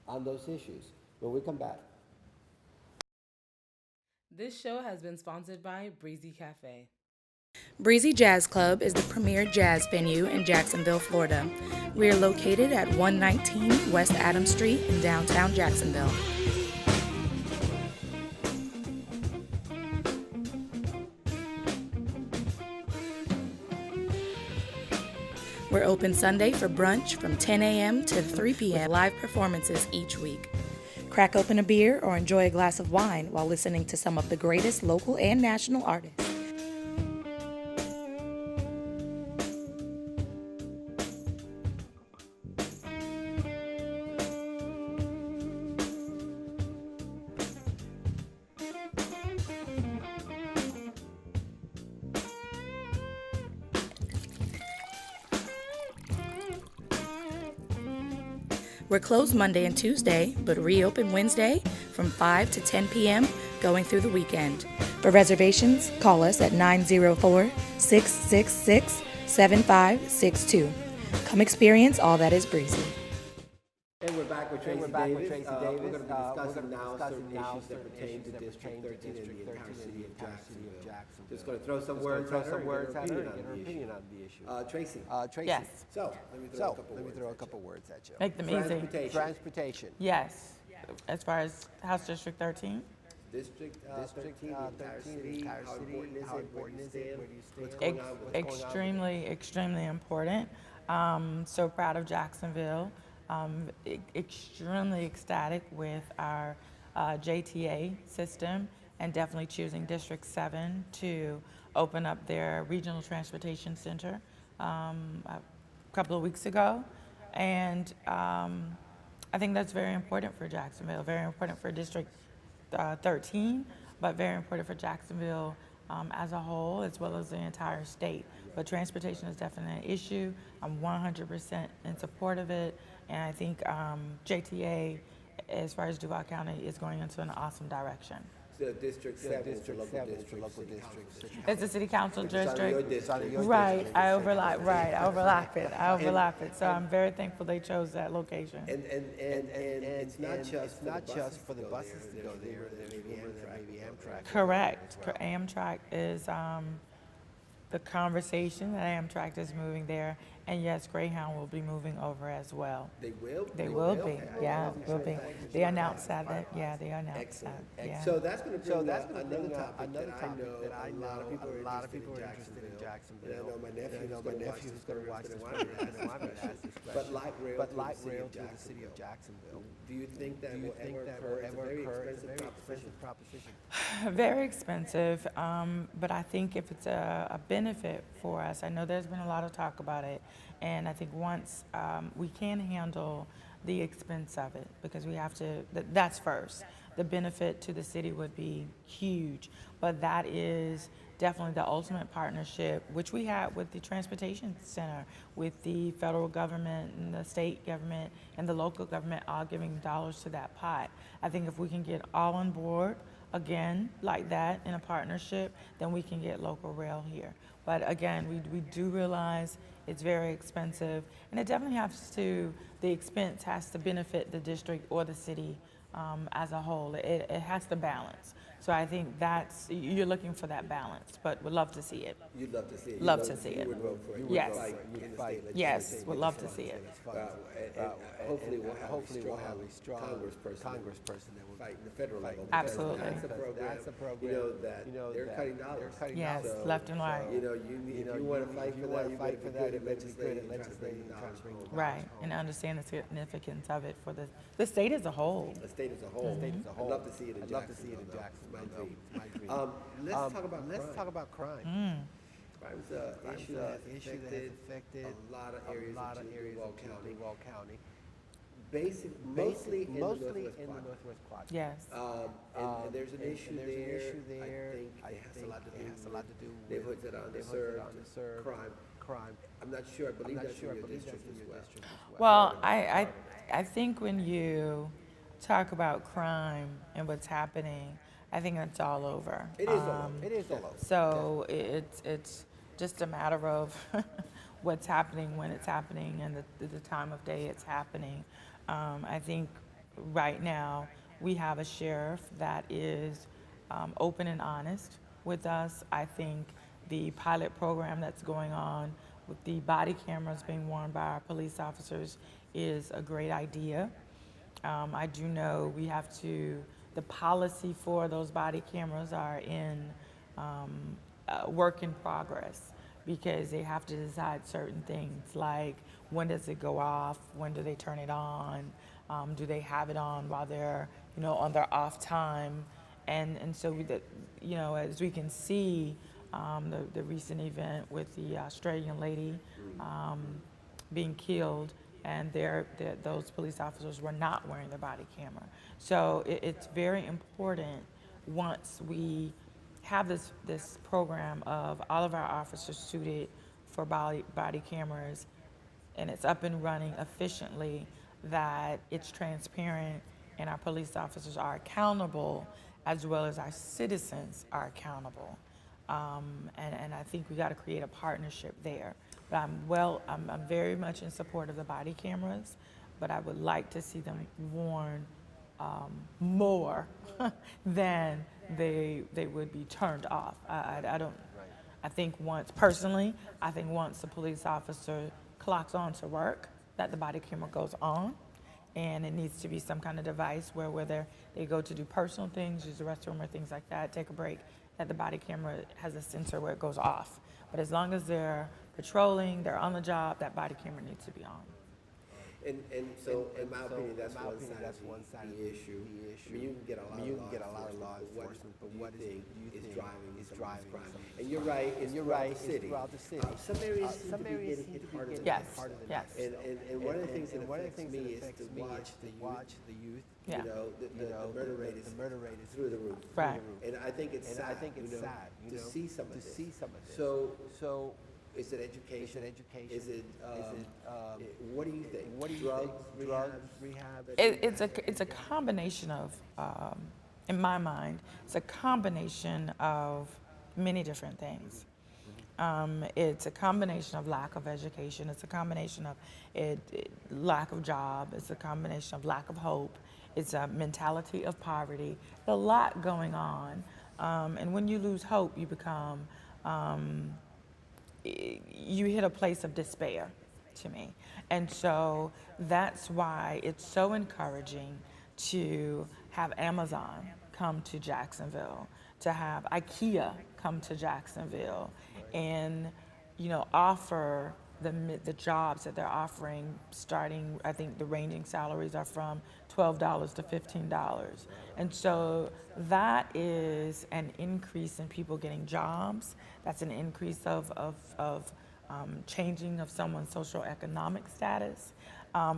[SPEAKER 1] on those issues when we come back.
[SPEAKER 3] This show has been sponsored by Breezy Cafe.
[SPEAKER 5] Breezy Jazz Club is the premier jazz venue in Jacksonville, Florida. We are located at 119 West Adams Street in downtown Jacksonville. We're open Sunday for brunch from 10 a.m. to 3 p.m. Live performances each week. Crack open a beer or enjoy a glass of wine while listening to some of the greatest local and national artists. We're closed Monday and Tuesday, but reopen Wednesday from 5 to 10 p.m. going through the weekend. For reservations, call us at 904-666-7562. Come experience all that is Breezy.
[SPEAKER 1] And we're back with Tracie Davis. We're going to be discussing now certain issues that pertain to District 13 and the entire city of Jacksonville. Just going to throw some words at her and get her opinion on the issue. Tracie.
[SPEAKER 2] Yes.
[SPEAKER 1] So, let me throw a couple words at you.
[SPEAKER 2] Make them easy.
[SPEAKER 1] Transportation.
[SPEAKER 2] Yes. As far as House District 13?
[SPEAKER 1] District 13, the entire city, how important is it? Where do you stand?
[SPEAKER 2] Extremely important. So proud of Jacksonville. Extremely ecstatic with our JTA system, and definitely choosing District 7 to open up their regional transportation center a couple of weeks ago. And I think that's very important for Jacksonville, very important for District 13, but very important for Jacksonville as a whole, as well as the entire state. But transportation is definitely an issue. I'm 100% in support of it. And I think JTA, as far as Duval County, is going into an awesome direction.
[SPEAKER 1] So District 7 is the local district.
[SPEAKER 2] It's a city council district.
[SPEAKER 1] Right,
[SPEAKER 2] I overlap it. So I'm very thankful they chose that location.
[SPEAKER 1] And it's not just for the buses to go there. There may be Amtrak.
[SPEAKER 2] Correct. Amtrak is the conversation that Amtrak is moving there. And yes, Greyhound will be moving over as well.
[SPEAKER 1] They will?
[SPEAKER 2] They will be, yeah, will be. They announced that, they announced that, yeah.
[SPEAKER 1] So that's going to bring up another topic that I know a lot of people are interested in Jacksonville. And I know my nephew who's going to watch this But light rail to the city of Jacksonville. Do you think that will ever occur? It's a very expensive proposition.
[SPEAKER 2] Very expensive, but I think if it's a benefit for us, I know there's been a lot of talk about it, and I think once we can handle the expense of it, because we have to, that's first. The benefit to the city would be huge, but that is definitely the ultimate partnership, which we had with the Transportation Center, with the federal government and the state government and the local government all giving dollars to that pot. I think if we can get all on board, again, like that in a partnership, then we can get local rail here. But again, we do realize it's very expensive, and it definitely has to, the expense has to benefit the district or the city as a whole. It has to balance. So I think you're looking for that balance, but would love to see it.
[SPEAKER 1] You'd love to see it.
[SPEAKER 2] Love to see
[SPEAKER 1] You
[SPEAKER 2] it.
[SPEAKER 1] would vote for it.
[SPEAKER 2] Yes.
[SPEAKER 1] You would fight in the state
[SPEAKER 2] Yes,
[SPEAKER 1] legislature.
[SPEAKER 2] would love to see it.
[SPEAKER 1] And hopefully we'll have a strong congressperson that will fight in the federal level. because
[SPEAKER 2] Absolutely.
[SPEAKER 1] That's a program, they're cutting dollars.
[SPEAKER 2] Yes,
[SPEAKER 1] So,
[SPEAKER 2] left and right.
[SPEAKER 1] if you want to fight for that, you better be good at legislating and trying to bring the dollars home.
[SPEAKER 2] Right, and understand the significance of it for the state as a whole.
[SPEAKER 1] The state as a whole. I'd love to see it in Jacksonville. My dream. Let's talk about crime. Crime's an issue that has affected a lot of areas of Duval County. Mostly in the Northwest Quadrant.
[SPEAKER 2] Yes.
[SPEAKER 1] And there's an issue there. I think it has a lot to do with neighborhoods that are underserved, crime. I'm not sure. I believe that's in your district as well.
[SPEAKER 2] Well, I think when you talk about crime and what's happening, I think it's all over.
[SPEAKER 1] It is all over. It is all over.
[SPEAKER 2] So it's just a matter of what's happening when it's happening and the time of day it's happening. I think right now we have a sheriff that is open and honest with us. I think the pilot program that's going on with the body cameras being worn by our police officers is a great idea. I do know we have to, the policy for those body cameras are in work in progress because they have to decide certain things like when does it go off, when do they turn it on, do they have it on while they're on their off time, and so as we can see, the recent event with the Australian lady being killed, and those police officers were not wearing their body camera. So it's very important once we have this program of all of our officers suited for body cameras and it's up and running efficiently, that it's transparent and our police officers are accountable as well as our citizens are accountable. And I think we got to create a partnership there. But I'm very much in support of the body cameras, but I would like to see them worn more than they would be turned off. I think once the police officer clocks on to work, that the body camera goes on, and it needs to be some kind of device where whether they go to do personal things, use the restroom or things like that, take a break, that the body camera has a sensor where it goes off. But as long as they're patrolling, they're on the job, that body camera needs to be on.
[SPEAKER 1] And so, in my opinion, that's one side of the issue. I mean, you can get a lot of law enforcement, but what do you think is driving crime? And you're right, it's throughout the city. Some areas seem to be getting hit harder than others.
[SPEAKER 2] Yes.
[SPEAKER 1] And one of the things that affects me is to watch the youth.
[SPEAKER 2] Yeah.
[SPEAKER 1] The murder rate is through the roof.
[SPEAKER 2] Right.
[SPEAKER 1] And I think it's sad, to see some of this. So. Is it education? Is it what do you think? Drugs, rehab?
[SPEAKER 2] It's a combination of, in my mind, it's a combination of many different things. It's a combination of lack of education. It's a combination of lack of job. It's a combination of lack of hope. It's a mentality of poverty. There's a lot going on, and when you lose hope, you become you hit a place of despair to me. And so that's why it's so encouraging to have Amazon come to Jacksonville, to have IKEA come to Jacksonville and, offer the jobs that they're offering, starting, I think the ranging salaries are from $12 to $15. And so that is an increase in people getting jobs. That's an increase of changing of someone's socioeconomic status,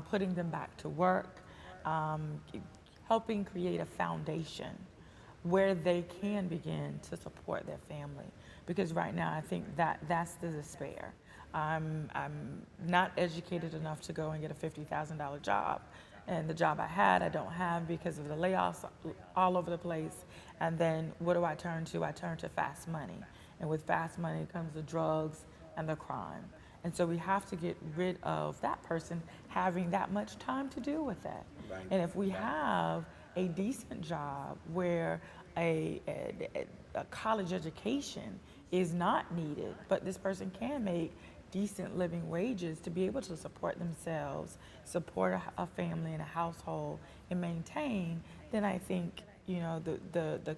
[SPEAKER 2] putting them back to work, helping create a foundation where they can begin to support their family. Because right now I think that's the despair. I'm not educated enough to go and get a $50,000 job. And the job I don't have because of the layoffs all over the place. And then what do I turn to? I turn to fast money. and with fast money comes the drugs and the crime. And so we have to get rid of that person having that much time to deal with that.
[SPEAKER 1] Right.
[SPEAKER 2] And if we have a decent job where a college education is not needed, but this person can make decent living wages to be able to support themselves, support a family and a household, and maintain, then I think, you know, the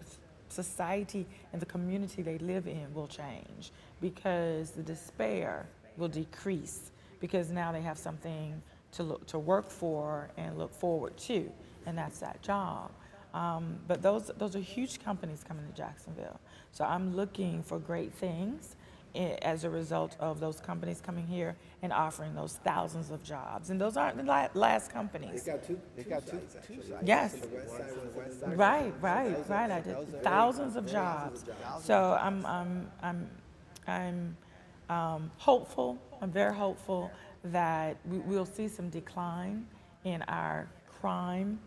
[SPEAKER 2] society and the community they live in will change, because the despair will decrease, because now they have something to work for and look forward to, and that's that job. But those are huge companies coming to Jacksonville. So I'm looking for great things as a result of those companies coming here and offering those thousands of jobs. And those aren't the last companies.
[SPEAKER 1] They got two sites.
[SPEAKER 2] Yes.
[SPEAKER 1] The west side and the west side.
[SPEAKER 2] Right. I did thousands of jobs. So I'm hopeful. I'm very hopeful that we'll see some decline in our crime.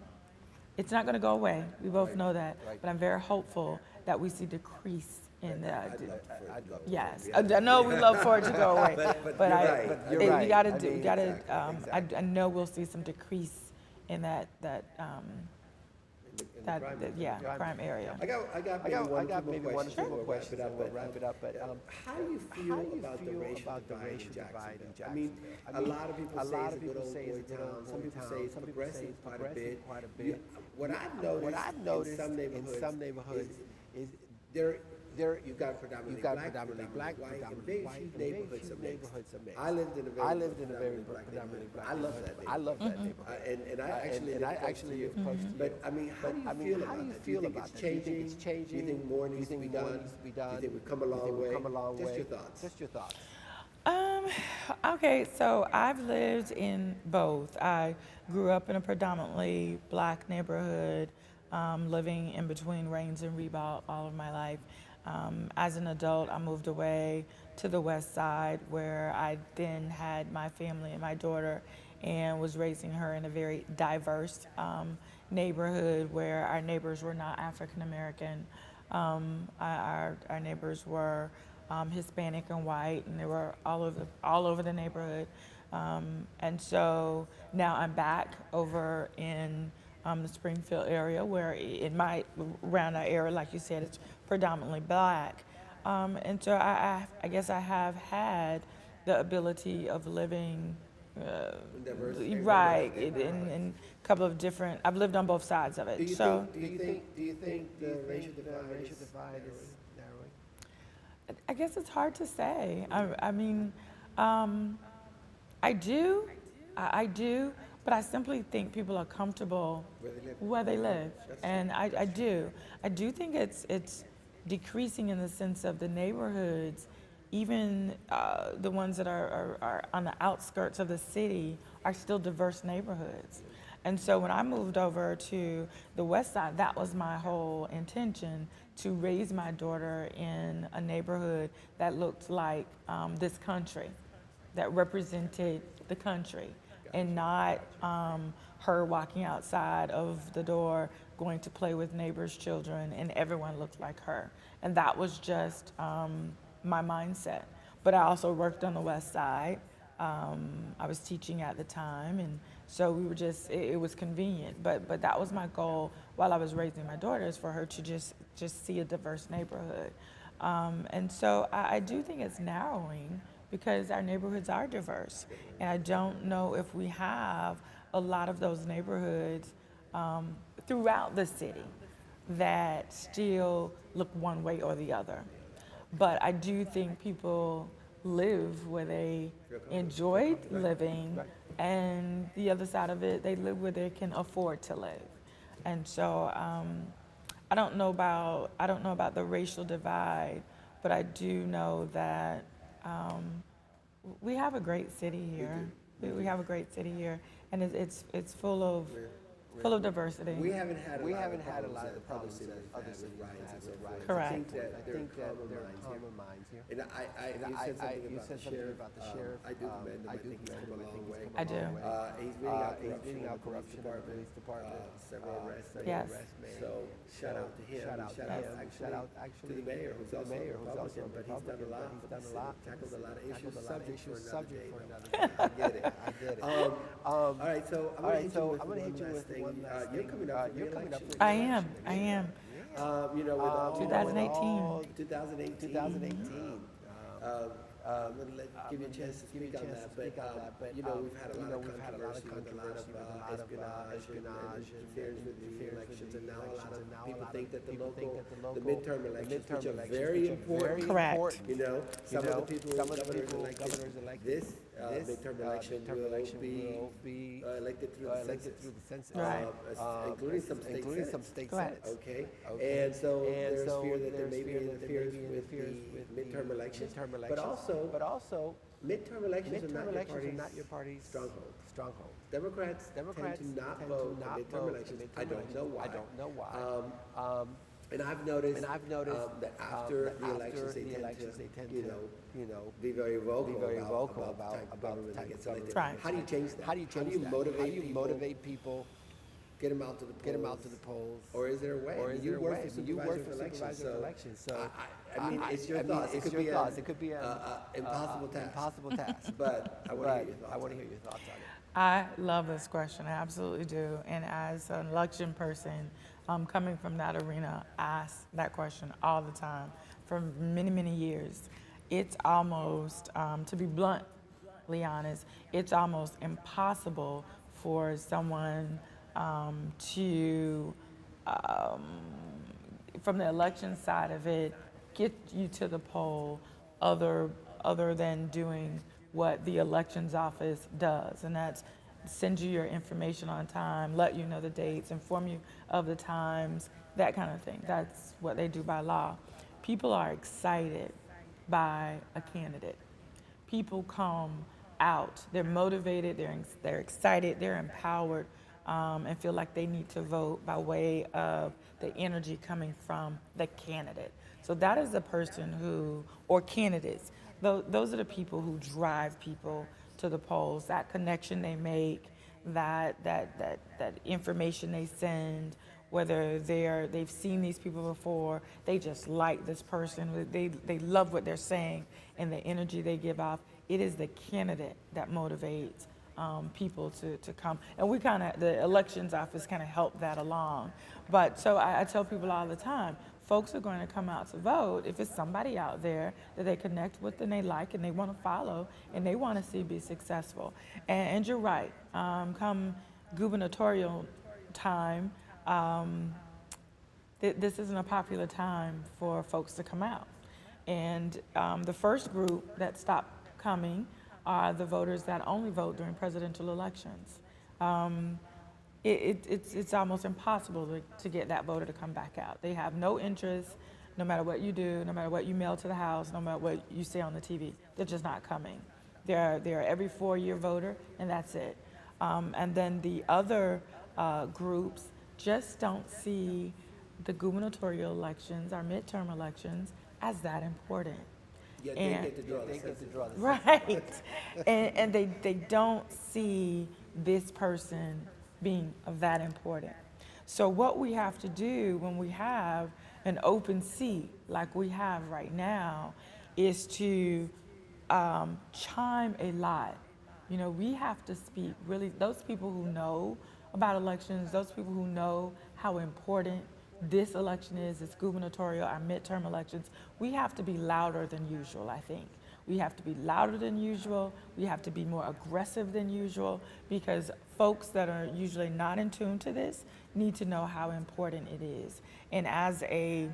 [SPEAKER 2] It's not going to go away. We both know that. But I'm very hopeful that we see decrease in the.
[SPEAKER 1] I'd love to.
[SPEAKER 2] Yes, I know we love for it to go away, but
[SPEAKER 1] you're right.
[SPEAKER 2] we got to
[SPEAKER 1] I
[SPEAKER 2] do.
[SPEAKER 1] mean,
[SPEAKER 2] Got to.
[SPEAKER 1] exactly.
[SPEAKER 2] I know we'll see some decrease in that crime area.
[SPEAKER 1] I got maybe one or two more questions and we'll wrap it up. But how do you feel about the racial divide in Jacksonville? I mean, a lot of people say it's a good old boy town. Some people say it's progressive quite a bit. What I've noticed in some neighborhoods is you've got predominantly black, predominantly white neighborhoods are mixed. I lived in a very predominantly black. I love that neighborhood. And I actually live close to it. But I mean, how do you feel about that? Do you think it's changing? Do you think more needs to be done? Do you think we've come a long way? Just your thoughts.
[SPEAKER 2] Okay, so I've lived in both. I grew up in a predominantly black neighborhood, living in between Rains and Ribault all of my life. As an adult, I moved away to the west side, where I then had my family and my daughter, and was raising her in a very diverse neighborhood where our neighbors were not African American. Our neighbors were Hispanic and white, and they were all over the neighborhood. And so now I'm back over in the Springfield area, where around our area, like you said, it's predominantly black. And so I guess I have had the ability of living right in a couple of different. I've lived on both sides of it.
[SPEAKER 1] Do you think the racial divide is narrowing?
[SPEAKER 2] I guess it's hard to say. I mean, I do, but I simply think people are comfortable where they live, and I do think it's decreasing in the sense of the neighborhoods, even the ones that are on the outskirts of the city are still diverse neighborhoods. And so when I moved over to the west side, that was my whole intention, to raise my daughter in a neighborhood that looked like this country, that represented the country, and not her walking outside of the door going to play with neighbors' children and everyone looked like her. And that was just my mindset. But I also worked on the west side. I was teaching at the time, and so we were just, it was convenient. But that was my goal while I was raising my daughter, is for her to just see a diverse neighborhood. And so I do think it's narrowing, because our neighborhoods are diverse. And I don't know if we have a lot of those neighborhoods throughout the city that still look one way or the other. But I do think people live where they enjoy living, and the other side of it, they live where they can afford to live. And so I don't know about the racial divide, but I do know that we have a great city here. We have a great city here, and it's full of full of diversity.
[SPEAKER 6] We haven't had a lot of the
[SPEAKER 1] problems
[SPEAKER 6] cities
[SPEAKER 1] that other cities
[SPEAKER 6] riots and so
[SPEAKER 1] have with
[SPEAKER 6] forth.
[SPEAKER 1] riots.
[SPEAKER 2] Correct.
[SPEAKER 6] I think that
[SPEAKER 1] I
[SPEAKER 6] there
[SPEAKER 1] think
[SPEAKER 6] are
[SPEAKER 1] that there are
[SPEAKER 6] calmer
[SPEAKER 1] calmer
[SPEAKER 6] minds here.
[SPEAKER 1] minds here.
[SPEAKER 6] And you said something about the sheriff. I do commend him. I think he's come a long way.
[SPEAKER 2] I do.
[SPEAKER 6] He's beating out corruption in the police department, several arrests.
[SPEAKER 2] Yes.
[SPEAKER 6] So shout out to him. Shout out actually to the mayor, who's also a Republican, but he's done a lot. Tackled a lot of issues, subject for another day. I get it. All right, so I'm going to hit you with one last thing. You're coming up for re-election.
[SPEAKER 2] I am.
[SPEAKER 6] You know, with all
[SPEAKER 2] 2018.
[SPEAKER 6] 2018. I'm going to give you a chance to speak on that, but you know, we've had a lot of controversy with a lot of espionage and interference with the elections, and now a lot of people think that the midterm elections, which are very important,
[SPEAKER 2] Correct.
[SPEAKER 6] you know, some of the people, governors elected this midterm election will be elected through the census,
[SPEAKER 2] Right.
[SPEAKER 6] including some state
[SPEAKER 2] Correct.
[SPEAKER 6] senates. Okay, and so there's fear that there may be interference with the midterm elections, but also midterm elections are not your party's stronghold. Democrats tend to not vote in midterm elections. I don't know why. And I've noticed that after the elections, they tend to, be very vocal about the government that gets elected.
[SPEAKER 2] Right.
[SPEAKER 6] How do you change that? How do you motivate people? Get them out to the polls. Or is there a way? You work for elections, so I mean, it's your thoughts. It could be an impossible task. But I want to hear your thoughts on it.
[SPEAKER 2] I love this question. I absolutely do. And as an election person, coming from that arena, I ask that question all the time for many, many years. It's almost, to be bluntly honest, it's almost impossible for someone to, from the election side of it, get you to the poll other than doing what the elections office does, and that's send you your information on time, let you know the dates, inform you of the times, that kind of thing. That's what they do by law. People are excited by a candidate. People come out, they're motivated, they're excited, they're empowered, and feel like they need to vote by way of the energy coming from the candidate. So that is the person who, or candidates, those are the people who drive people to the polls. That connection they make, that information they send, whether they've seen these people before, they just like this person, they love what they're saying and the energy they give off. It is the candidate that motivates people to come. And the elections office kind of help that along. But so I tell people all the time, folks are going to come out to vote if it's somebody out there that they connect with and they like and they want to follow and they want to see be successful. And you're right, come gubernatorial time, this isn't a popular time for folks to come out. And the first group that stopped coming are the voters that only vote during presidential elections. It's almost impossible to get that voter to come back out. They have no interest, no matter what you do, no matter what you mail to the house, no matter what you say on the TV. They're just not coming. They're every 4-year voter, and that's it. And then the other groups just don't see the gubernatorial elections, our midterm elections, as that important.
[SPEAKER 6] Yeah, they get to draw the
[SPEAKER 2] Right. and they don't see this person being of that important. So what we have to do when we have an open seat like we have right now is to chime a lot. We have to speak really, those people who know about elections, those people who know how important this election is, it's gubernatorial, our midterm elections, we have to be louder than usual, I think. We have to be louder than usual. We have to be more aggressive than usual, because folks that are usually not in tune to this need to know how important it is. And as a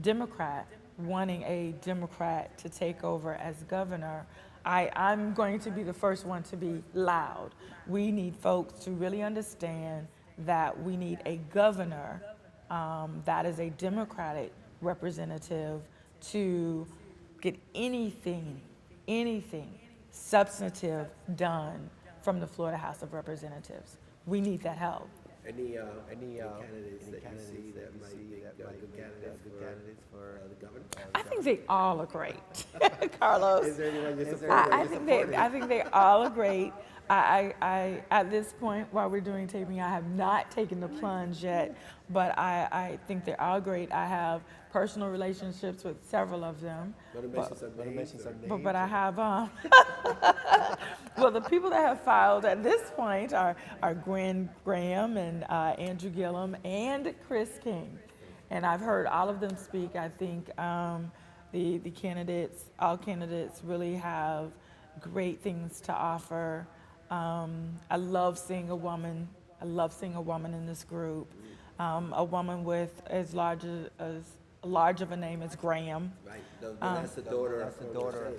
[SPEAKER 2] Democrat, wanting a Democrat to take over as governor, I'm going to be the first one to be loud. We need folks to really understand that we need a governor that is a Democratic representative to get anything substantive done from the Florida House of Representatives. We need that help.
[SPEAKER 6] Any
[SPEAKER 1] Any
[SPEAKER 6] candidates that you see that might be good candidates for the governor?
[SPEAKER 2] I think they all are great, Carlos.
[SPEAKER 6] Is there anyone you're supporting?
[SPEAKER 2] I think they all are great. I at this point, while we're doing taping, I have not taken the plunge yet, but I think they're all great. I have personal relationships with several of them.
[SPEAKER 6] Want to mention some names?
[SPEAKER 2] But I have, well, the people that have filed at this point are Gwen Graham and Andrew Gillum and Chris King. And I've heard all of them speak. I think the candidates, all candidates really have great things to offer. I love seeing a woman. I love seeing a woman in this group. A woman with as large of a name as Graham.
[SPEAKER 6] Right. That's the daughter of former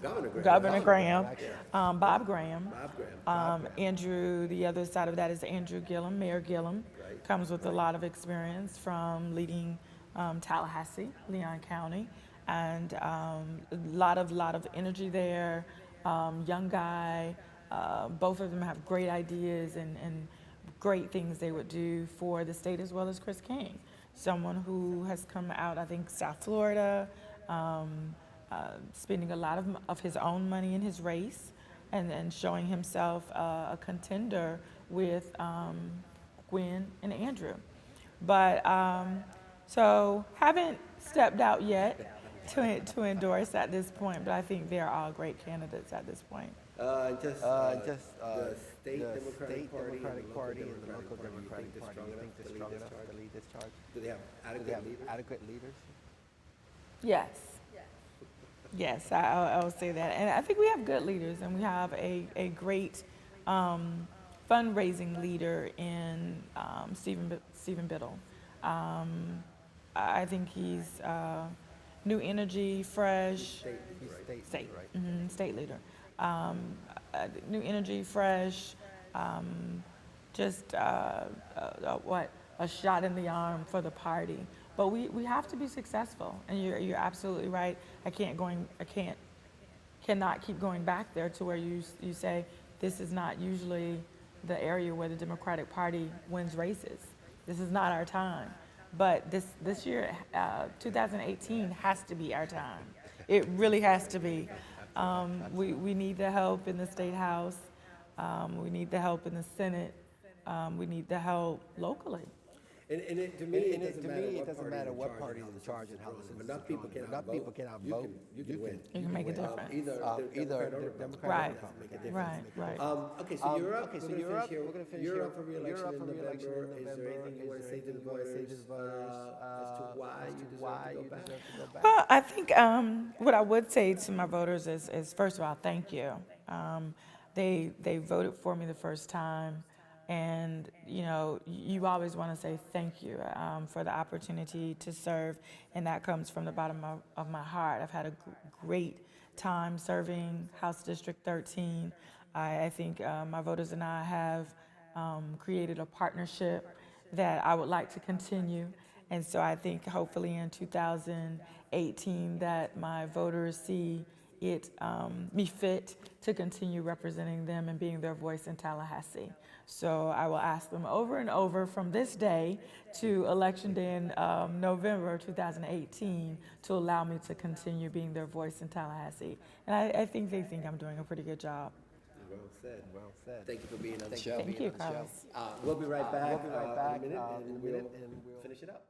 [SPEAKER 6] Governor Graham.
[SPEAKER 2] Governor Graham, Bob Graham.
[SPEAKER 6] Bob Graham.
[SPEAKER 2] Andrew, the other side of that is Andrew Gillum, Mayor Gillum.
[SPEAKER 6] Right.
[SPEAKER 2] Comes with a lot of experience from leading Tallahassee, Leon County, and a lot of energy there. Young guy. Both of them have great ideas and great things they would do for the state, as well as Chris King. Someone who has come out, I think, South Florida, spending a lot of his own money in his race and showing himself a contender with Gwen and Andrew. But so haven't stepped out yet to endorse at this point, but I think they're all great candidates at this point.
[SPEAKER 6] The state Democratic Party and the local Democratic Party, you think they're strong enough to lead this charge? Do they have adequate leaders?
[SPEAKER 2] Yes. Yes, I will say that. And I think we have good leaders, and we have a great fundraising leader in Stephen Biddle. I think he's new energy, fresh. State, right? State leader. New energy, fresh. Just a shot in the arm for the party. But we have to be successful, and you're absolutely right. Cannot keep going back there to where you say this is not usually the area where the Democratic Party wins races. This is not our time. But this year, 2018 has to be our time. It really has to be. We need the help in the State House. We need the help in the Senate. We need the help locally.
[SPEAKER 6] To me, it doesn't matter what party is in charge and how the system. Enough people cannot vote. You can win.
[SPEAKER 2] You can make a difference.
[SPEAKER 6] Either Democrat or Republican.
[SPEAKER 2] Right.
[SPEAKER 6] Okay, so you're up. We're going to finish here. You're up for re-election in November. Is there anything you want to say to the voters as to why you deserve to go back?
[SPEAKER 2] Well, I think what I would say to my voters is first of all, thank you. They voted for me the first time. And, you always want to say thank you for the opportunity to serve, and that comes from the bottom of my heart. I've had a great time serving House District 13. I think my voters and I have created a partnership that I would like to continue. And so I think hopefully in 2018 that my voters see me fit to continue representing them and being their voice in Tallahassee. So I will ask them over and over from this day to Election Day in November 2018 to allow me to continue being their voice in Tallahassee. And I think they think I'm doing a pretty good job.
[SPEAKER 6] Well said. Thank you for being on the show.
[SPEAKER 2] Thank you, Carlos.
[SPEAKER 6] We'll be right back in a minute, and we'll finish it up.